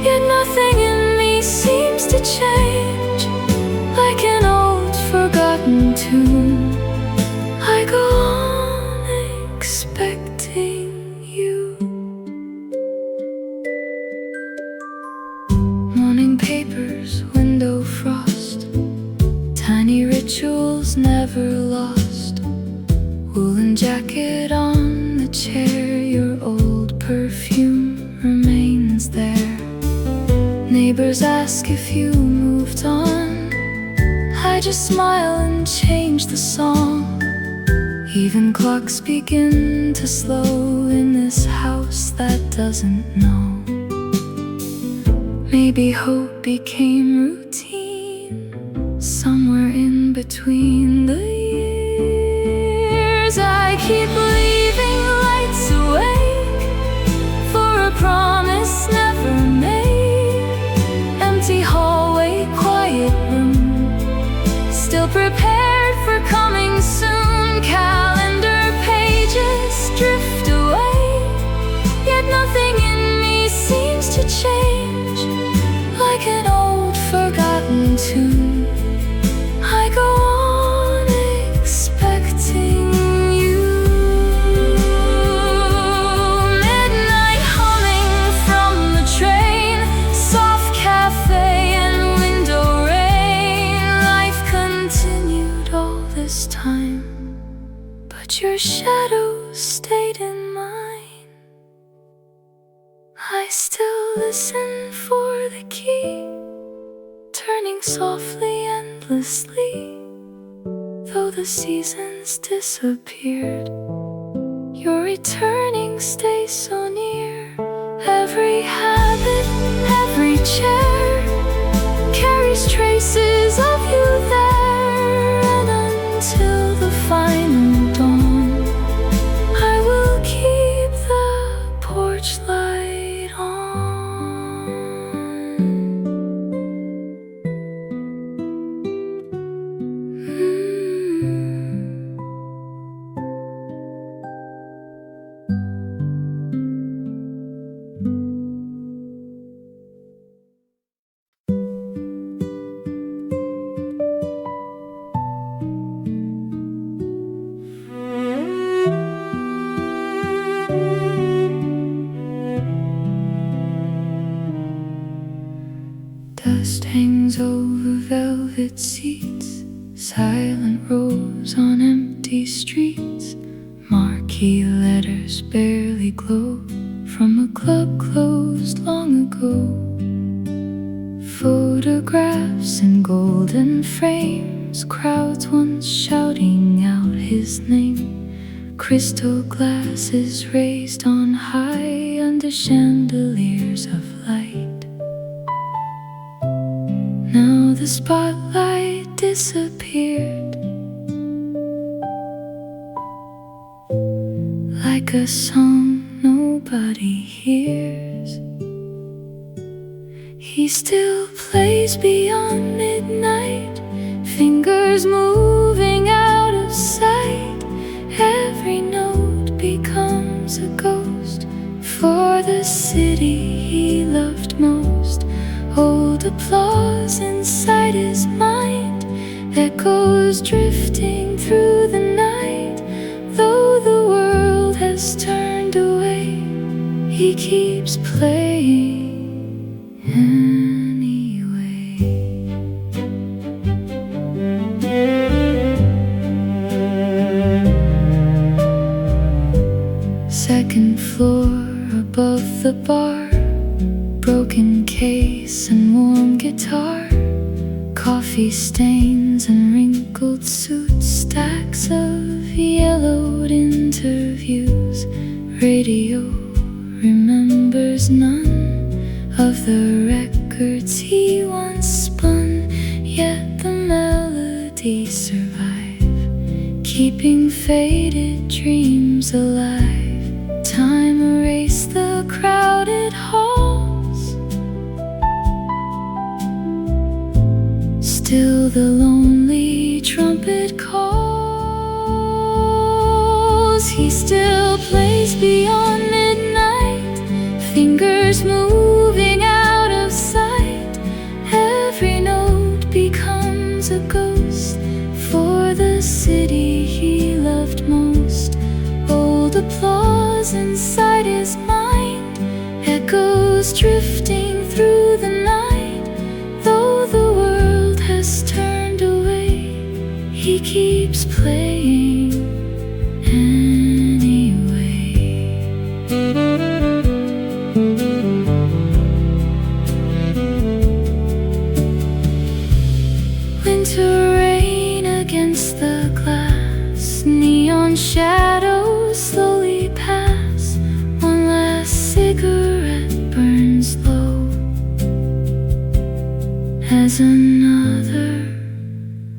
yet nothing in me seems to change. never lost. Woolen jacket on the chair, your old perfume remains there. Neighbors ask if you moved on. I just smile and change the song. Even clocks begin to slow in this house that doesn't know. Maybe hope became routine somewhere in between the years. I keep leaving lights awake for a promise never made. Empty hallway, quiet room, still prepared for coming soon. Calendar pages drift away, yet nothing in me seems to change. Like an old forgotten tune, I go on expecting you. Midnight humming from the train, soft cafe and window rain. Life continued all this time, but your shadow stayed in mine. I still listen for the key, turning softly, endlessly. Though the seasons disappeared, your returning stays so near. Every habit, every chair carries traces of you there. And until the final dawn, I will keep the porch light on. Dust hangs over velvet seats, silent rows on empty streets. Marquee letters barely glow from a club closed long ago. Photographs in golden frames, crowds once shouting out his name. Crystal glasses raised on high under chandeliers of light. Now the spotlight disappeared, like a song nobody hears. He still plays beyond midnight, fingers moving out of sight. Every note becomes a ghost for the city he loved most. Old applause inside his mind, echoes drifting through the night. Though the world has turned away, he keeps playing anyway. Second floor above the bar, broken case and warm guitar, coffee stains and wrinkled suits, stacks of yellowed interviews. Radio remembers none of the records he once spun, yet the melodies survive, keeping faded dreams alive. Time erased the crowded halls, still the lonely trumpet calls. He still plays beyond midnight, fingers moving out of sight. Every note becomes a ghost for the city he loved most. Old applause inside his mind, echoes drifting through the night. Though the world has turned away, he he keeps playing anyway. Winter rain against the glass, neon shadows slowly pass. One last cigarette burns low as another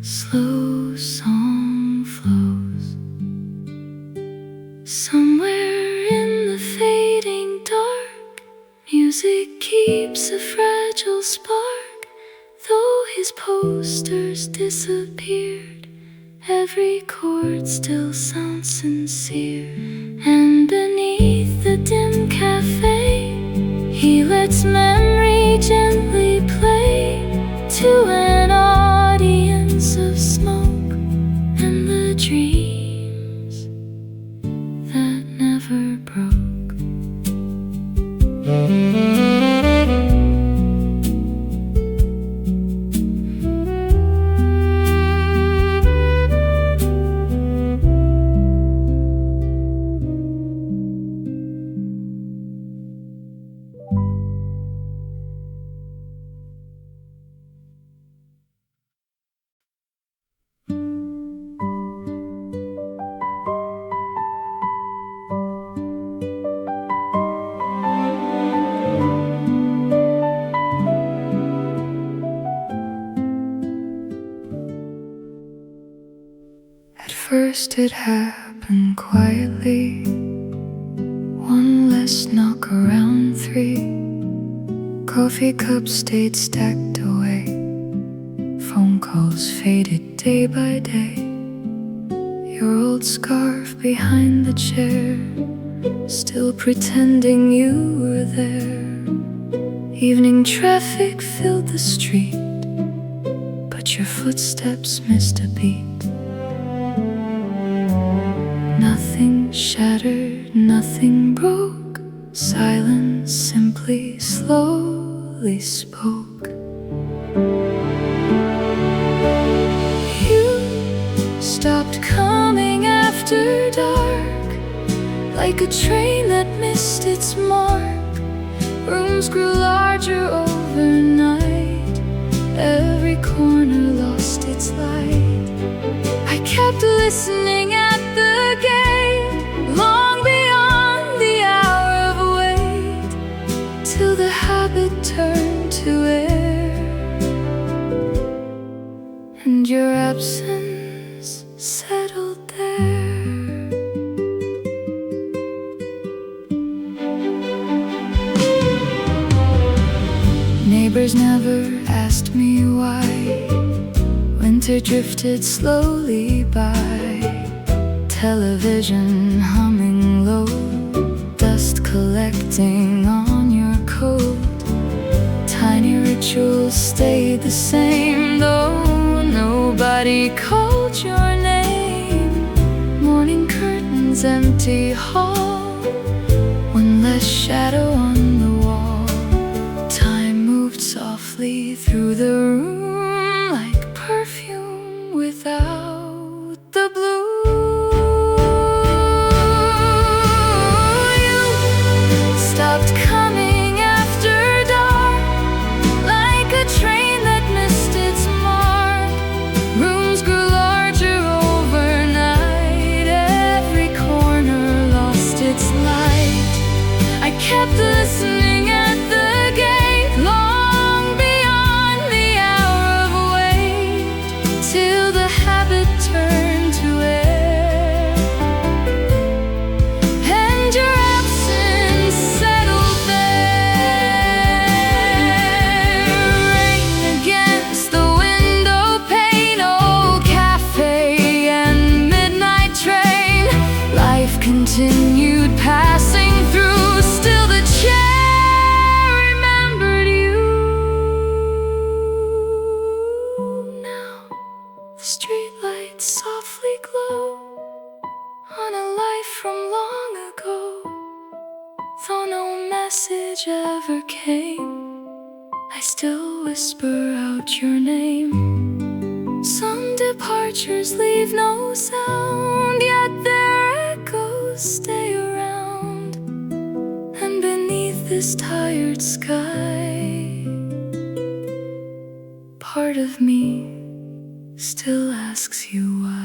slow song flows. Somewhere in the fading dark, music keeps a fragile spark. Though his posters disappeared, every chord still sounds sincere. And beneath the dim cafe, he lets memory gently play to an audience of smoke and the dreams that never broke. At first it happened quietly, one less knock around 3. Coffee cups stayed stacked away, phone calls faded day by day. Your old scarf behind the chair, still pretending you were there. Evening traffic filled the street, but your footsteps missed a beat. Nothing shattered, nothing broke. Silence simply, slowly spoke. You stopped coming after dark, like a train that missed its mark. Rooms grew larger overnight, every corner lost its light. I kept listening at the gate, long beyond the hour of wait, till the habit turned to air, and your absence settled there. Neighbors never asked me why. Winter drifted slowly by, television humming low, dust collecting on your coat. Tiny rituals stayed the same, though nobody called your name. Morning curtains, empty hall, one less shadow on the wall. Time moved softly through the room, like perfume without the blue. You stopped coming after dark, like a train that missed its mark. Rooms grew larger overnight, every corner lost its light. I kept listening at the gate, long beyond the hour of wait, till the habit turned to air, and your absence settled there. Rain against the window pane, old cafe and midnight train. Life continued passing through, still the chair remembered you. Now the streetlights softly glow on a life from long ago. Though no message ever came, I still whisper out your name. Some depart departures leave no sound, yet their echoes stay around. And beneath this tired sky, part of me still asks you why.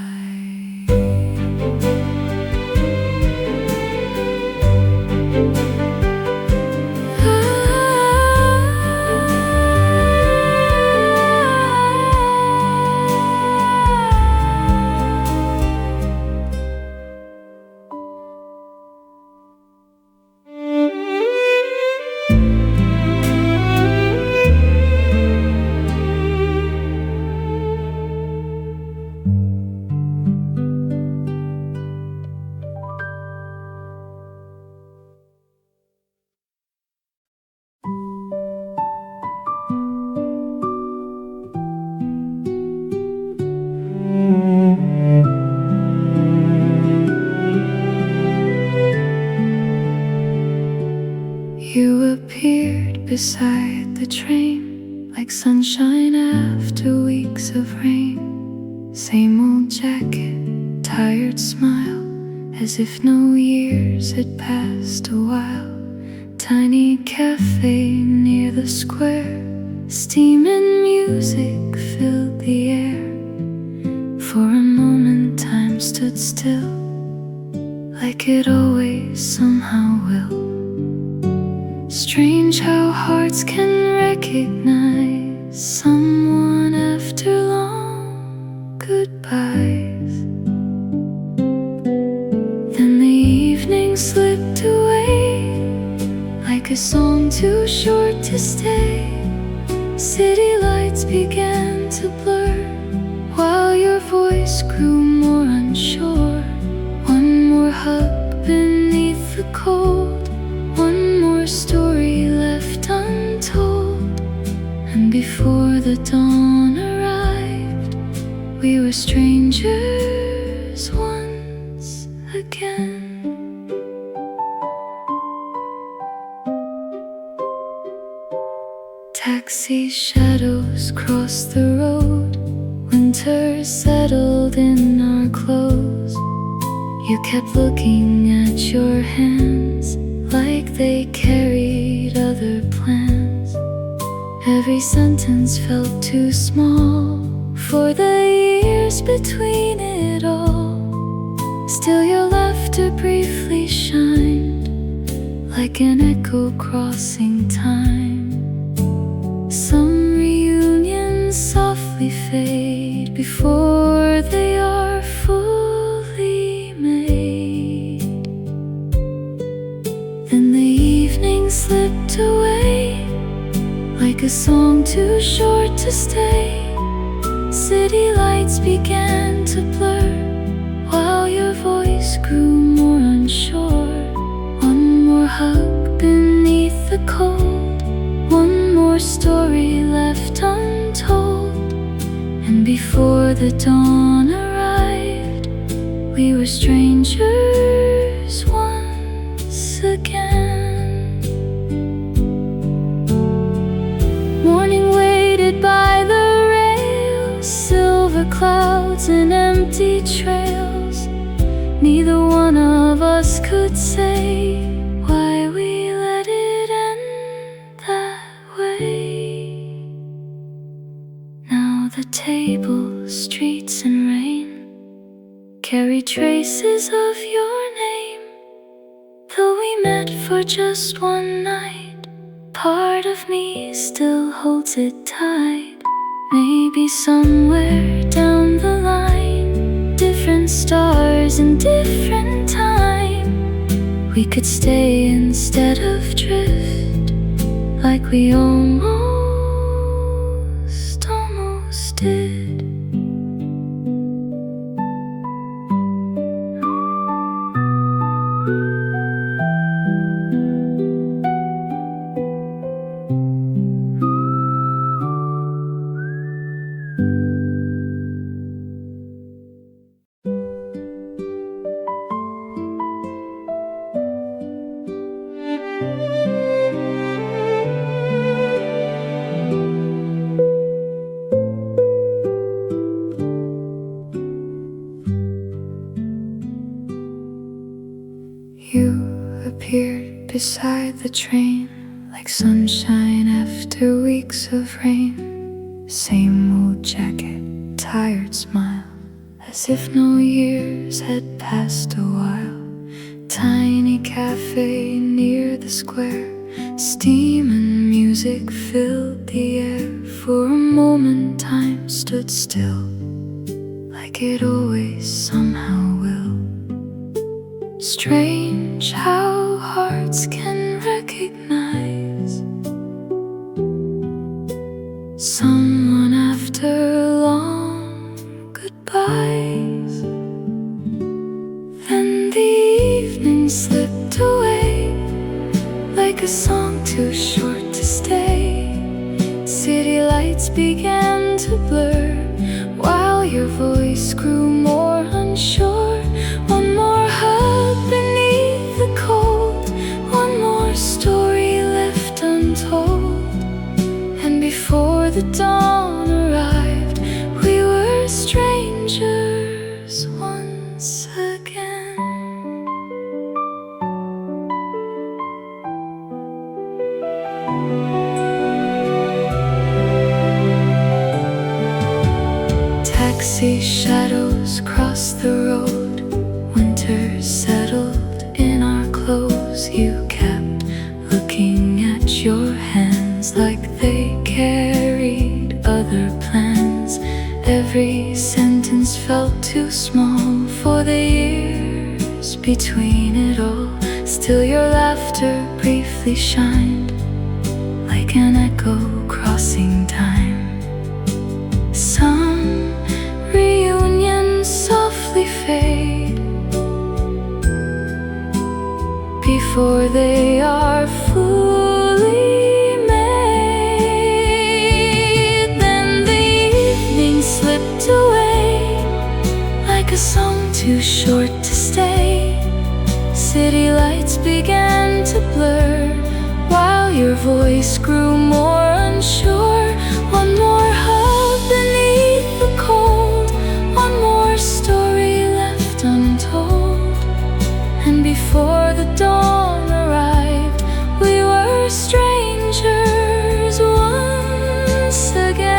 You appeared beside the train, like sunshine after weeks of rain. Same old jacket, tired smile, as if no years had passed a while. Tiny cafe near the square, steam and music filled the air. For a moment time stood still, like it always somehow will. Strange how hearts can recognize someone after long goodbyes. Then the evening slipped away, like a song too short to stay. City lights began to blur, while your voice grew more unsure. One more hug beneath the cold, one more story left untold. And before the dawn arrived, we were strangers once again. Taxi shadows crossed the road, winter settled in our clothes. You kept looking at your hands, like they carried other plans. Every sentence felt too small for the years between it all. Still your laughter briefly shined, like an echo crossing time. Some reunions softly fade before they are fully made. Then the evening slipped away, like a song too short to stay. City lights began to blur, while your voice grew more unsure. One more hug beneath the cold, one more story left untold. And before the dawn arrived, we were strangers once again. Morning waited by the rails, silver clouds and empty trails. Neither one of us could say why we let it end that way. Now the tables, streets and rain carry traces of your name. Though we met for just one night, part of me still holds it tight. Maybe somewhere down the line, different stars and different time, we could stay instead of drift, like we almost did. beside the train, like sunshine after weeks of rain. Same old jacket, tired smile, as if no years had passed a while. Tiny cafe near the square, steam and music filled the air. For a moment time stood still, like it always somehow will. Strange how hearts can recognize someone after long goodbyes. Then the evening slipped away, like a song too short to stay. City lights began to blur, while your voice grew more unsure. One more hug beneath the cold, one more story left untold. And before the dawn arrived, we were strangers once again. Taxi shadows crossed the road, winter settled in our clothes. You kept looking at your hands like they carried other plans. Every sentence felt too small for the years between it all. Still your laughter briefly shined, like an echo crossing time. Some reunions softly fade before they are fully made. Then the evening slipped away, like a song too short to stay. City lights began to blur, while your voice grew more unsure. One more hug beneath the cold, one more story left untold. And before the dawn arrived, we were strangers once again.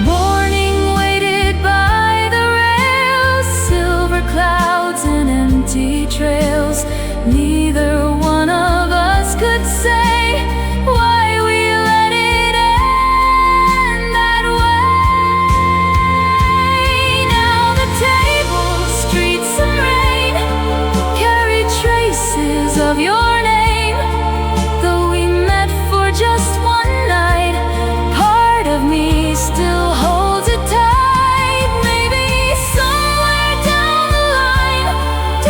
Morning waited by the rails, silver clouds and empty trails. Neither one of us could say why we let it end that way. Now the tables, streets and rain carry traces of your name. Though we met for just one night, part of me still holds it tight. Maybe somewhere down the line,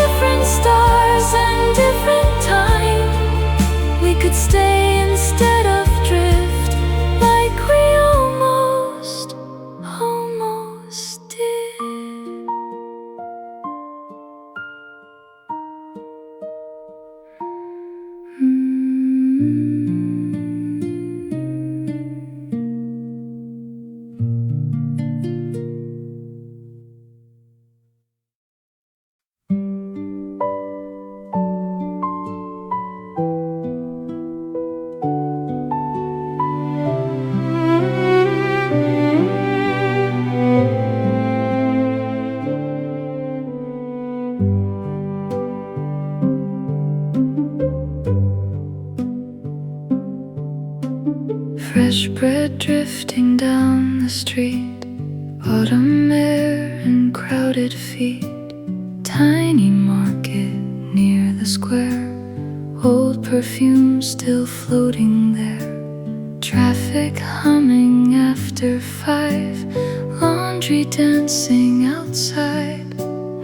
different stars and different time, we could stay instead of drift, like we almost did. Fresh bread drifting down the street, autumn air and crowded feet. Tiny market near the square, old perfume still floating there. Traffic humming after 5, laundry dancing outside.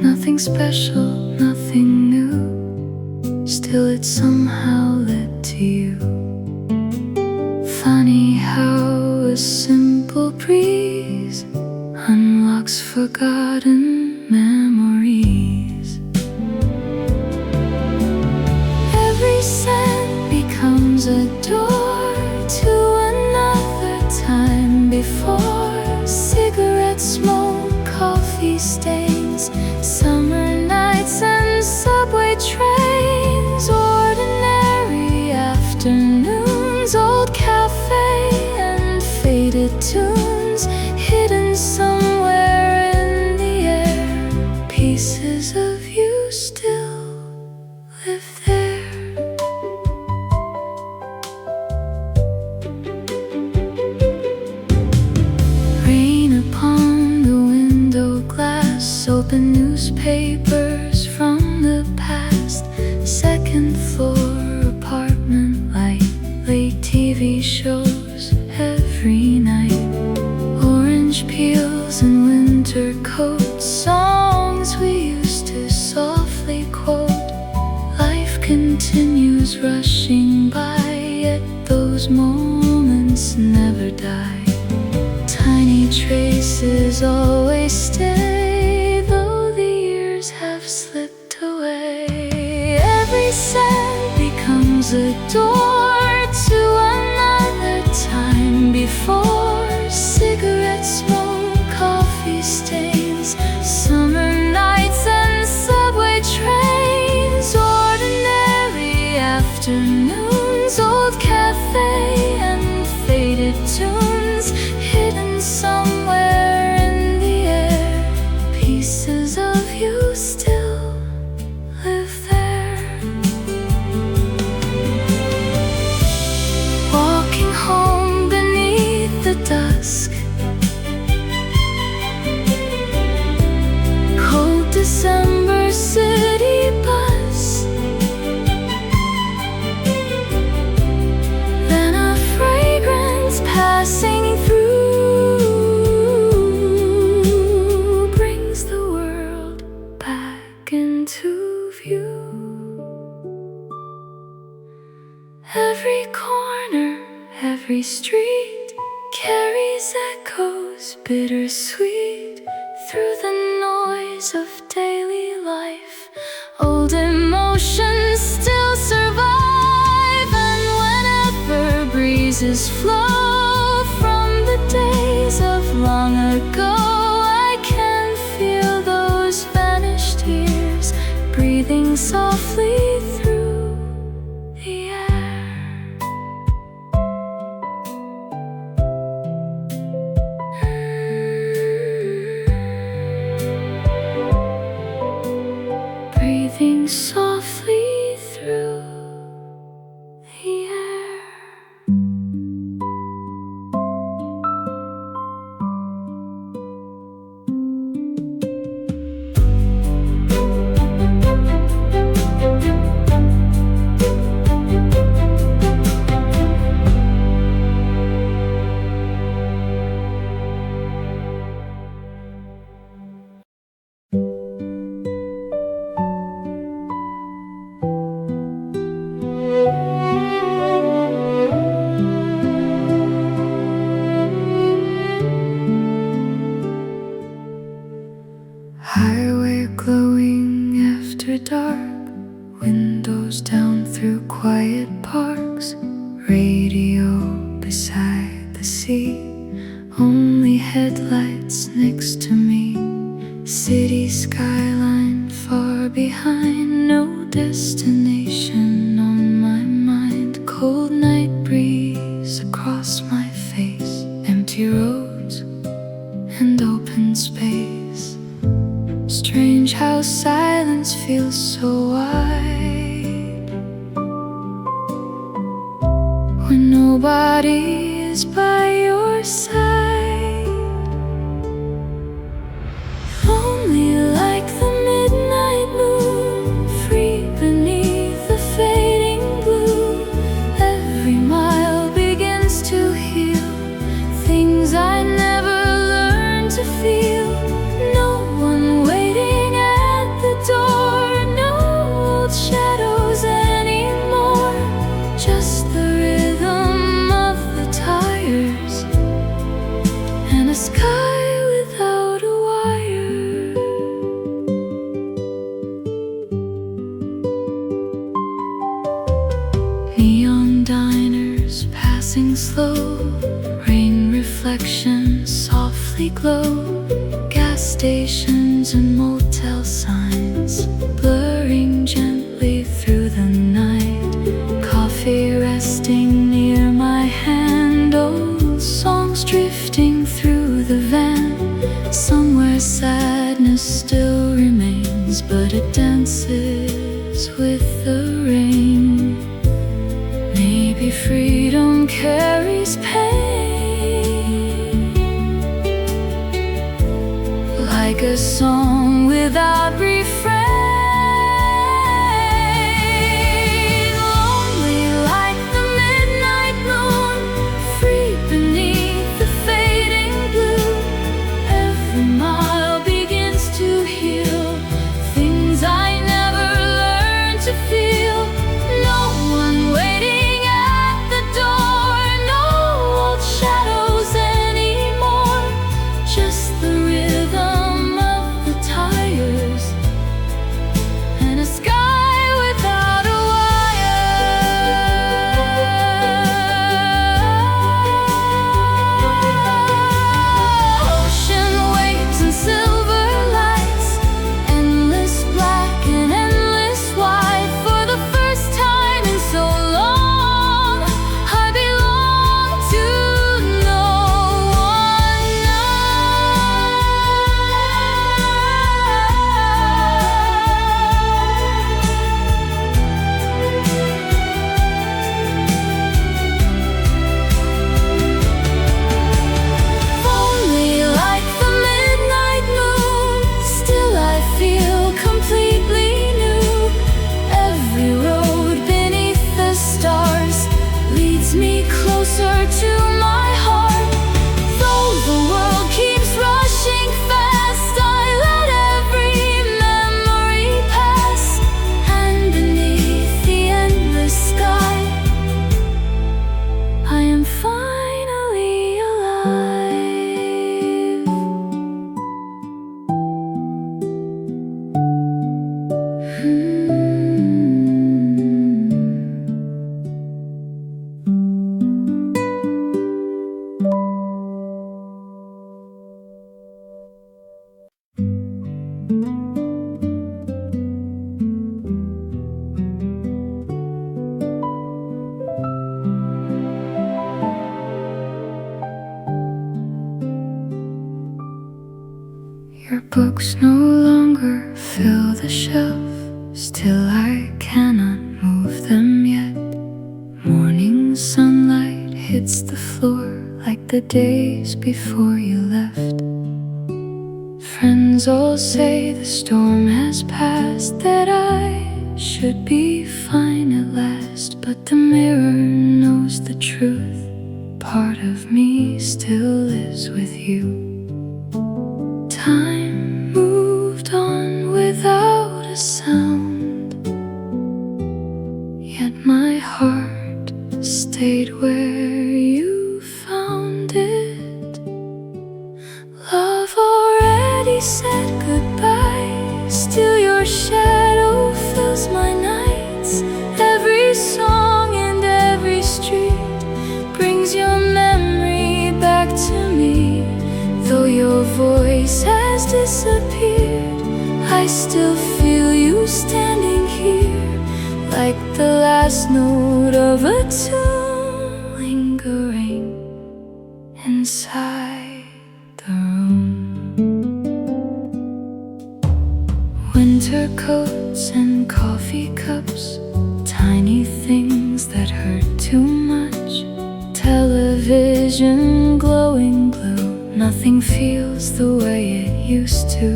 Nothing special, nothing new, still it somehow led to you. Funny how a simple breeze unlocks forgotten memories. Every scent becomes a door to another time. Before cigarette smoke, coffee stains, summer nights and subway continues rushing by, yet those moments never die. Tiny traces always stay, though the years have slipped away. Every scent becomes a door to another time before. Cigarette smoke, coffee stains, summer nights and subway trains, ordinary afternoons, old cafe and faded tunes, hidden somewhere in the air. Pieces of you still live there. Walking home beneath the dusk, cold December city bus, then a fragrance passing through brings the world back into view. Every corner, every street carries echoes bittersweet through the noise of daily life. Old emotions still survive, and whenever breezes flow from the days of long ago, I can feel those vanished years breathing softly through the air. Breathing softly through the air. Highway glowing after dark, windows down through quiet parks, radio beside the sea, only headlights next to me. City skyline far behind, no destination on my mind. Cold night breeze across my face, empty roads and open space. Strange how silence feels so wide when nobody is by your side. Lonely like the midnight moon, free beneath the fading blue. Every mile begins to heal things I never learned to feel. No one waiting at the door, no old shadows anymore, just the rhythm of the tires and a sky without a wire. Neon diners passing slow, rain reflections softly glow. Gas stations and motel signs blurring gently through the night. Coffee resting near my hand, old songs drifting through the van. Somewhere sadness still remains, but it dances with the rain. Maybe freedom carries pain, like a song without refrain. Lonely like the midnight moon, free beneath the fading blue. Every mile begins to heal things I never learned to feel. books no longer fill the shelf. Still I cannot move them yet. Morning sunlight hits the floor like the days before you left. Friends all say the storm has passed, that I should be fine at last. But the mirror knows the truth. Part of me still lives with you. Time moved on without a sound, yet my heart stayed where you found it. Love already said goodbye. Still your shadow fills my nights. Every song and every street brings your memory back to me. Though your voice has disappeared, I still feel you standing here, like the last note of a tune lingering inside the room. Winter coats and coffee cups, tiny things that hurt too much. Television glowing blue, nothing feels the way it used to.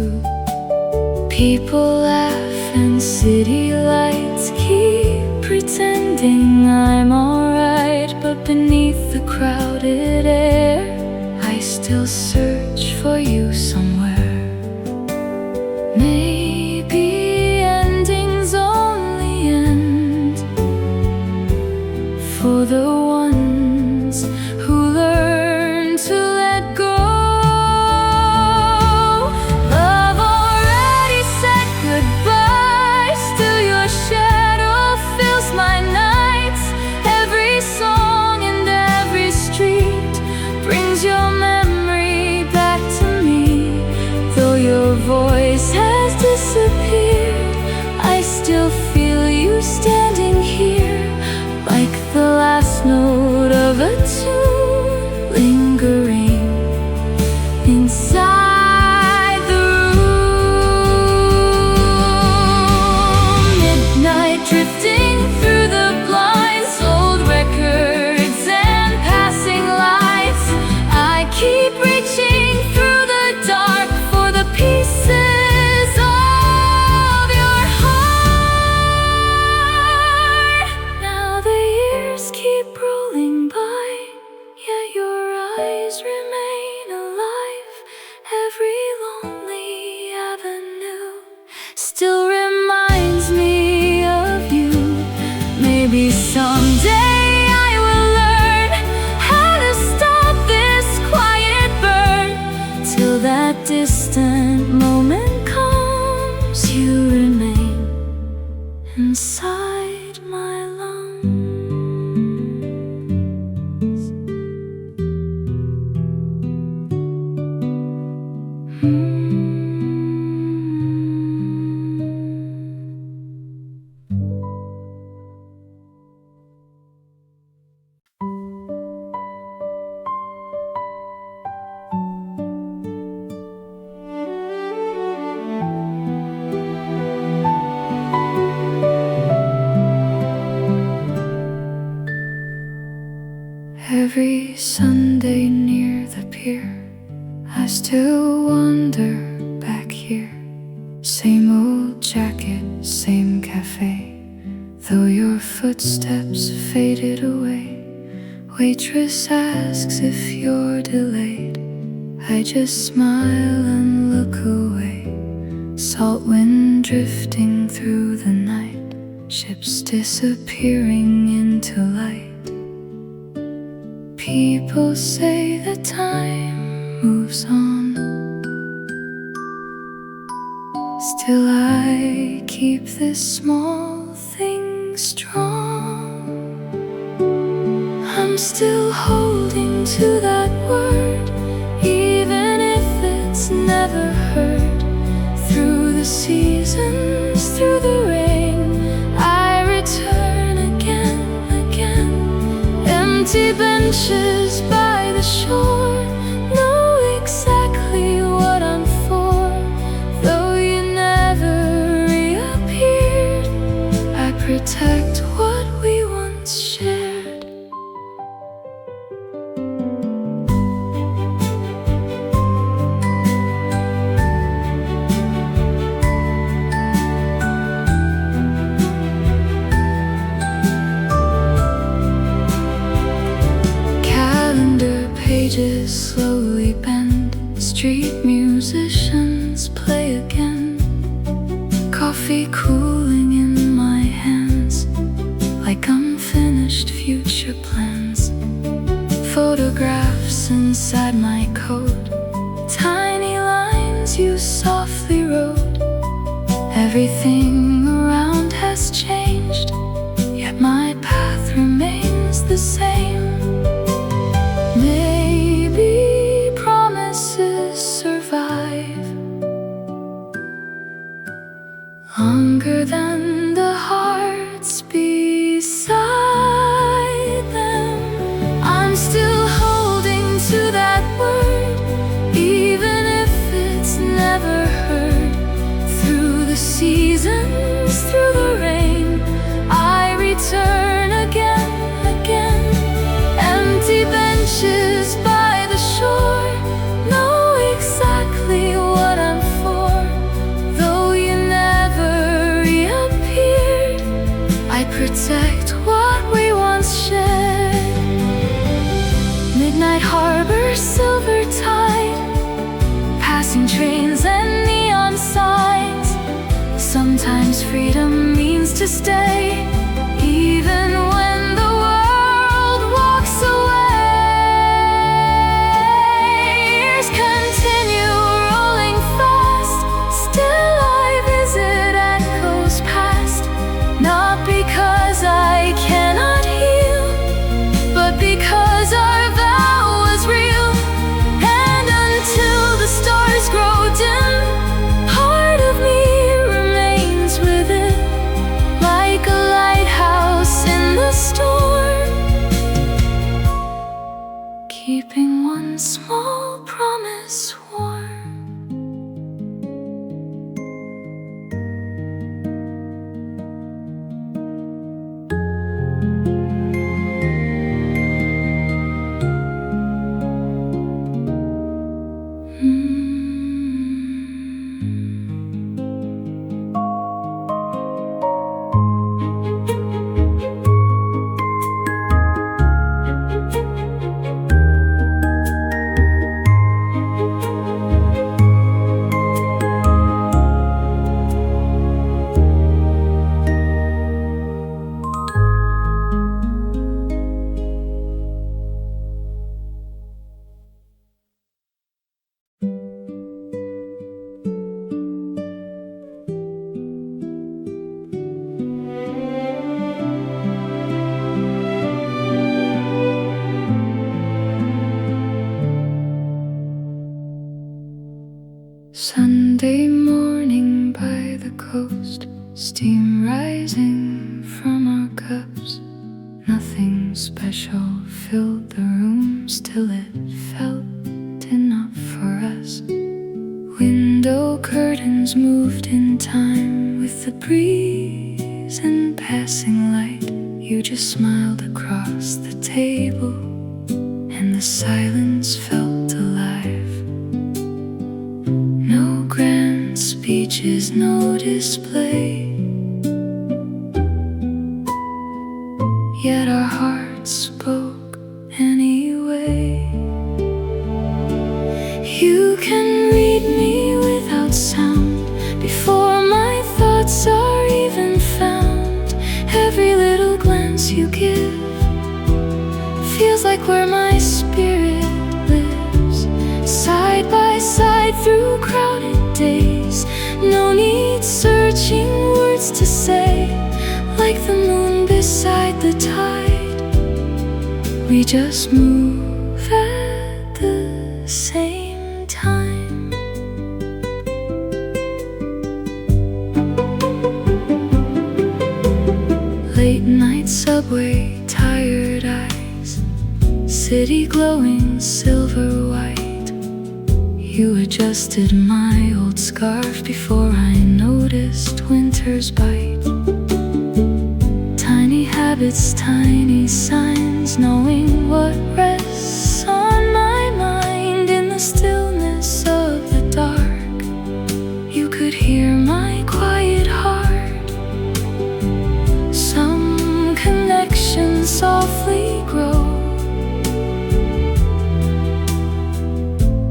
People laugh and city lights keep pretending I'm alright. But beneath the crowded air, I still search for you somewhere. Maybe endings only end for the ones who learn to let go. Love already said goodbye. Still your shadow fills my nights. Every song and every street brings your memory back to me. Though your voice has disappeared, I still feel you standing here, like the last note of a tune lingering inside the room. Midnight drifting through the blinds, old records and passing lights. I keep reaching through the dark for the pieces of your heart. Now the years keep rolling by, yet your eyes remain alive. Every lonely avenue still reminds me of you. Maybe someday I will learn how to stop this quiet burn. Till that distant moment comes, you remain inside my lungs. Every Sunday near the pier, I still wander back here. Same old jacket, same cafe. Though your footsteps faded away, waitress asks if you're delayed. I just smile and look away. Salt wind drifting through the night, ships disappearing into light. People say that time moves on, still I keep this small thing strong. I'm still holding to that word, even if it's never heard. Through the seasons, through the rain, I return again. Empty benches by the shore know exactly what I'm for. protect what we once shared. Calendar pages slowly bend, street musicians play again. Coffee cooling in my hands like unfinished future plans. Photographs inside my coat, tiny lines you softly wrote. Everything around has changed, yet my path remains the same. Maybe promises survive longer than the hearts beside them. I'm still holding to that word, even if it's never heard. Through the seasons, through the rain, I return again, again. Empty benches by the shore know exactly what I'm for. Though you never reappeared, I protect what we once shared. Midnight harbor, silver tide, passing trains and neon signs. Sometimes freedom means to stay, even when the world walks away. Years continue rolling fast, still I visit echoes past. Not because I cannot heal, but because our vow was real. And until the stars grow dim, part of me remains within, like a lighthouse in the storm, keeping one small promise warm. Sunday morning by the coast, steam rising from our cups. Nothing special filled the room, still it felt enough for us. Window curtains moved in time with the breeze and passing light. You just smiled across the table, and the silence felt alive. No grand speeches, no display, yet our hearts spoke anyway. You can read me without sound, before my thoughts are even found. Every little glance you give feels like where my spirit lives, side by side through crowded days. No need searching words to say, like the moon beside the tide. We just move at the same time. Late night subway, tired eyes, city glowing silver white. You adjusted my old scarf before I noticed winter's bite. habits, tiny signs, knowing what rests on my mind. In the stillness of the dark, you could hear my quiet heart. Some connections softly grow,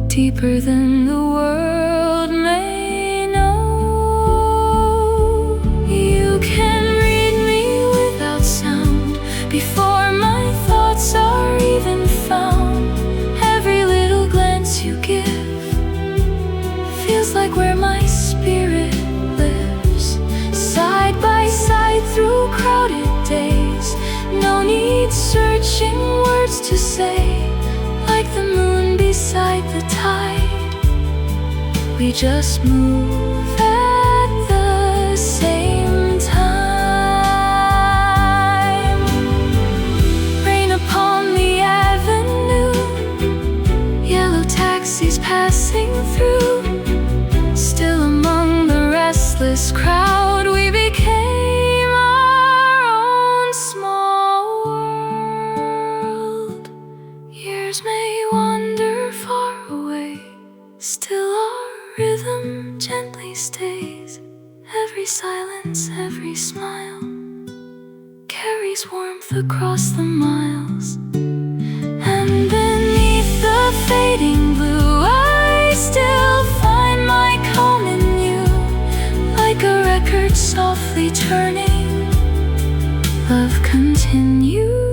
deeper than the world may know. You can read me without sound, before my thoughts are even found. Every little glance you give feels like where my spirit lives. Side by side through crowded days, no need searching words to say. Like the moon beside the tide, we just move at the same time. Rain upon the avenue, yellow taxis passing through. Still among the restless crowd, we became our own small world. Years may wander far away, still our rhythm gently stays. Every silence, every smile carries warmth across the miles. And beneath the fading blue, I still find my calm in you. Like a record softly turning, love continues.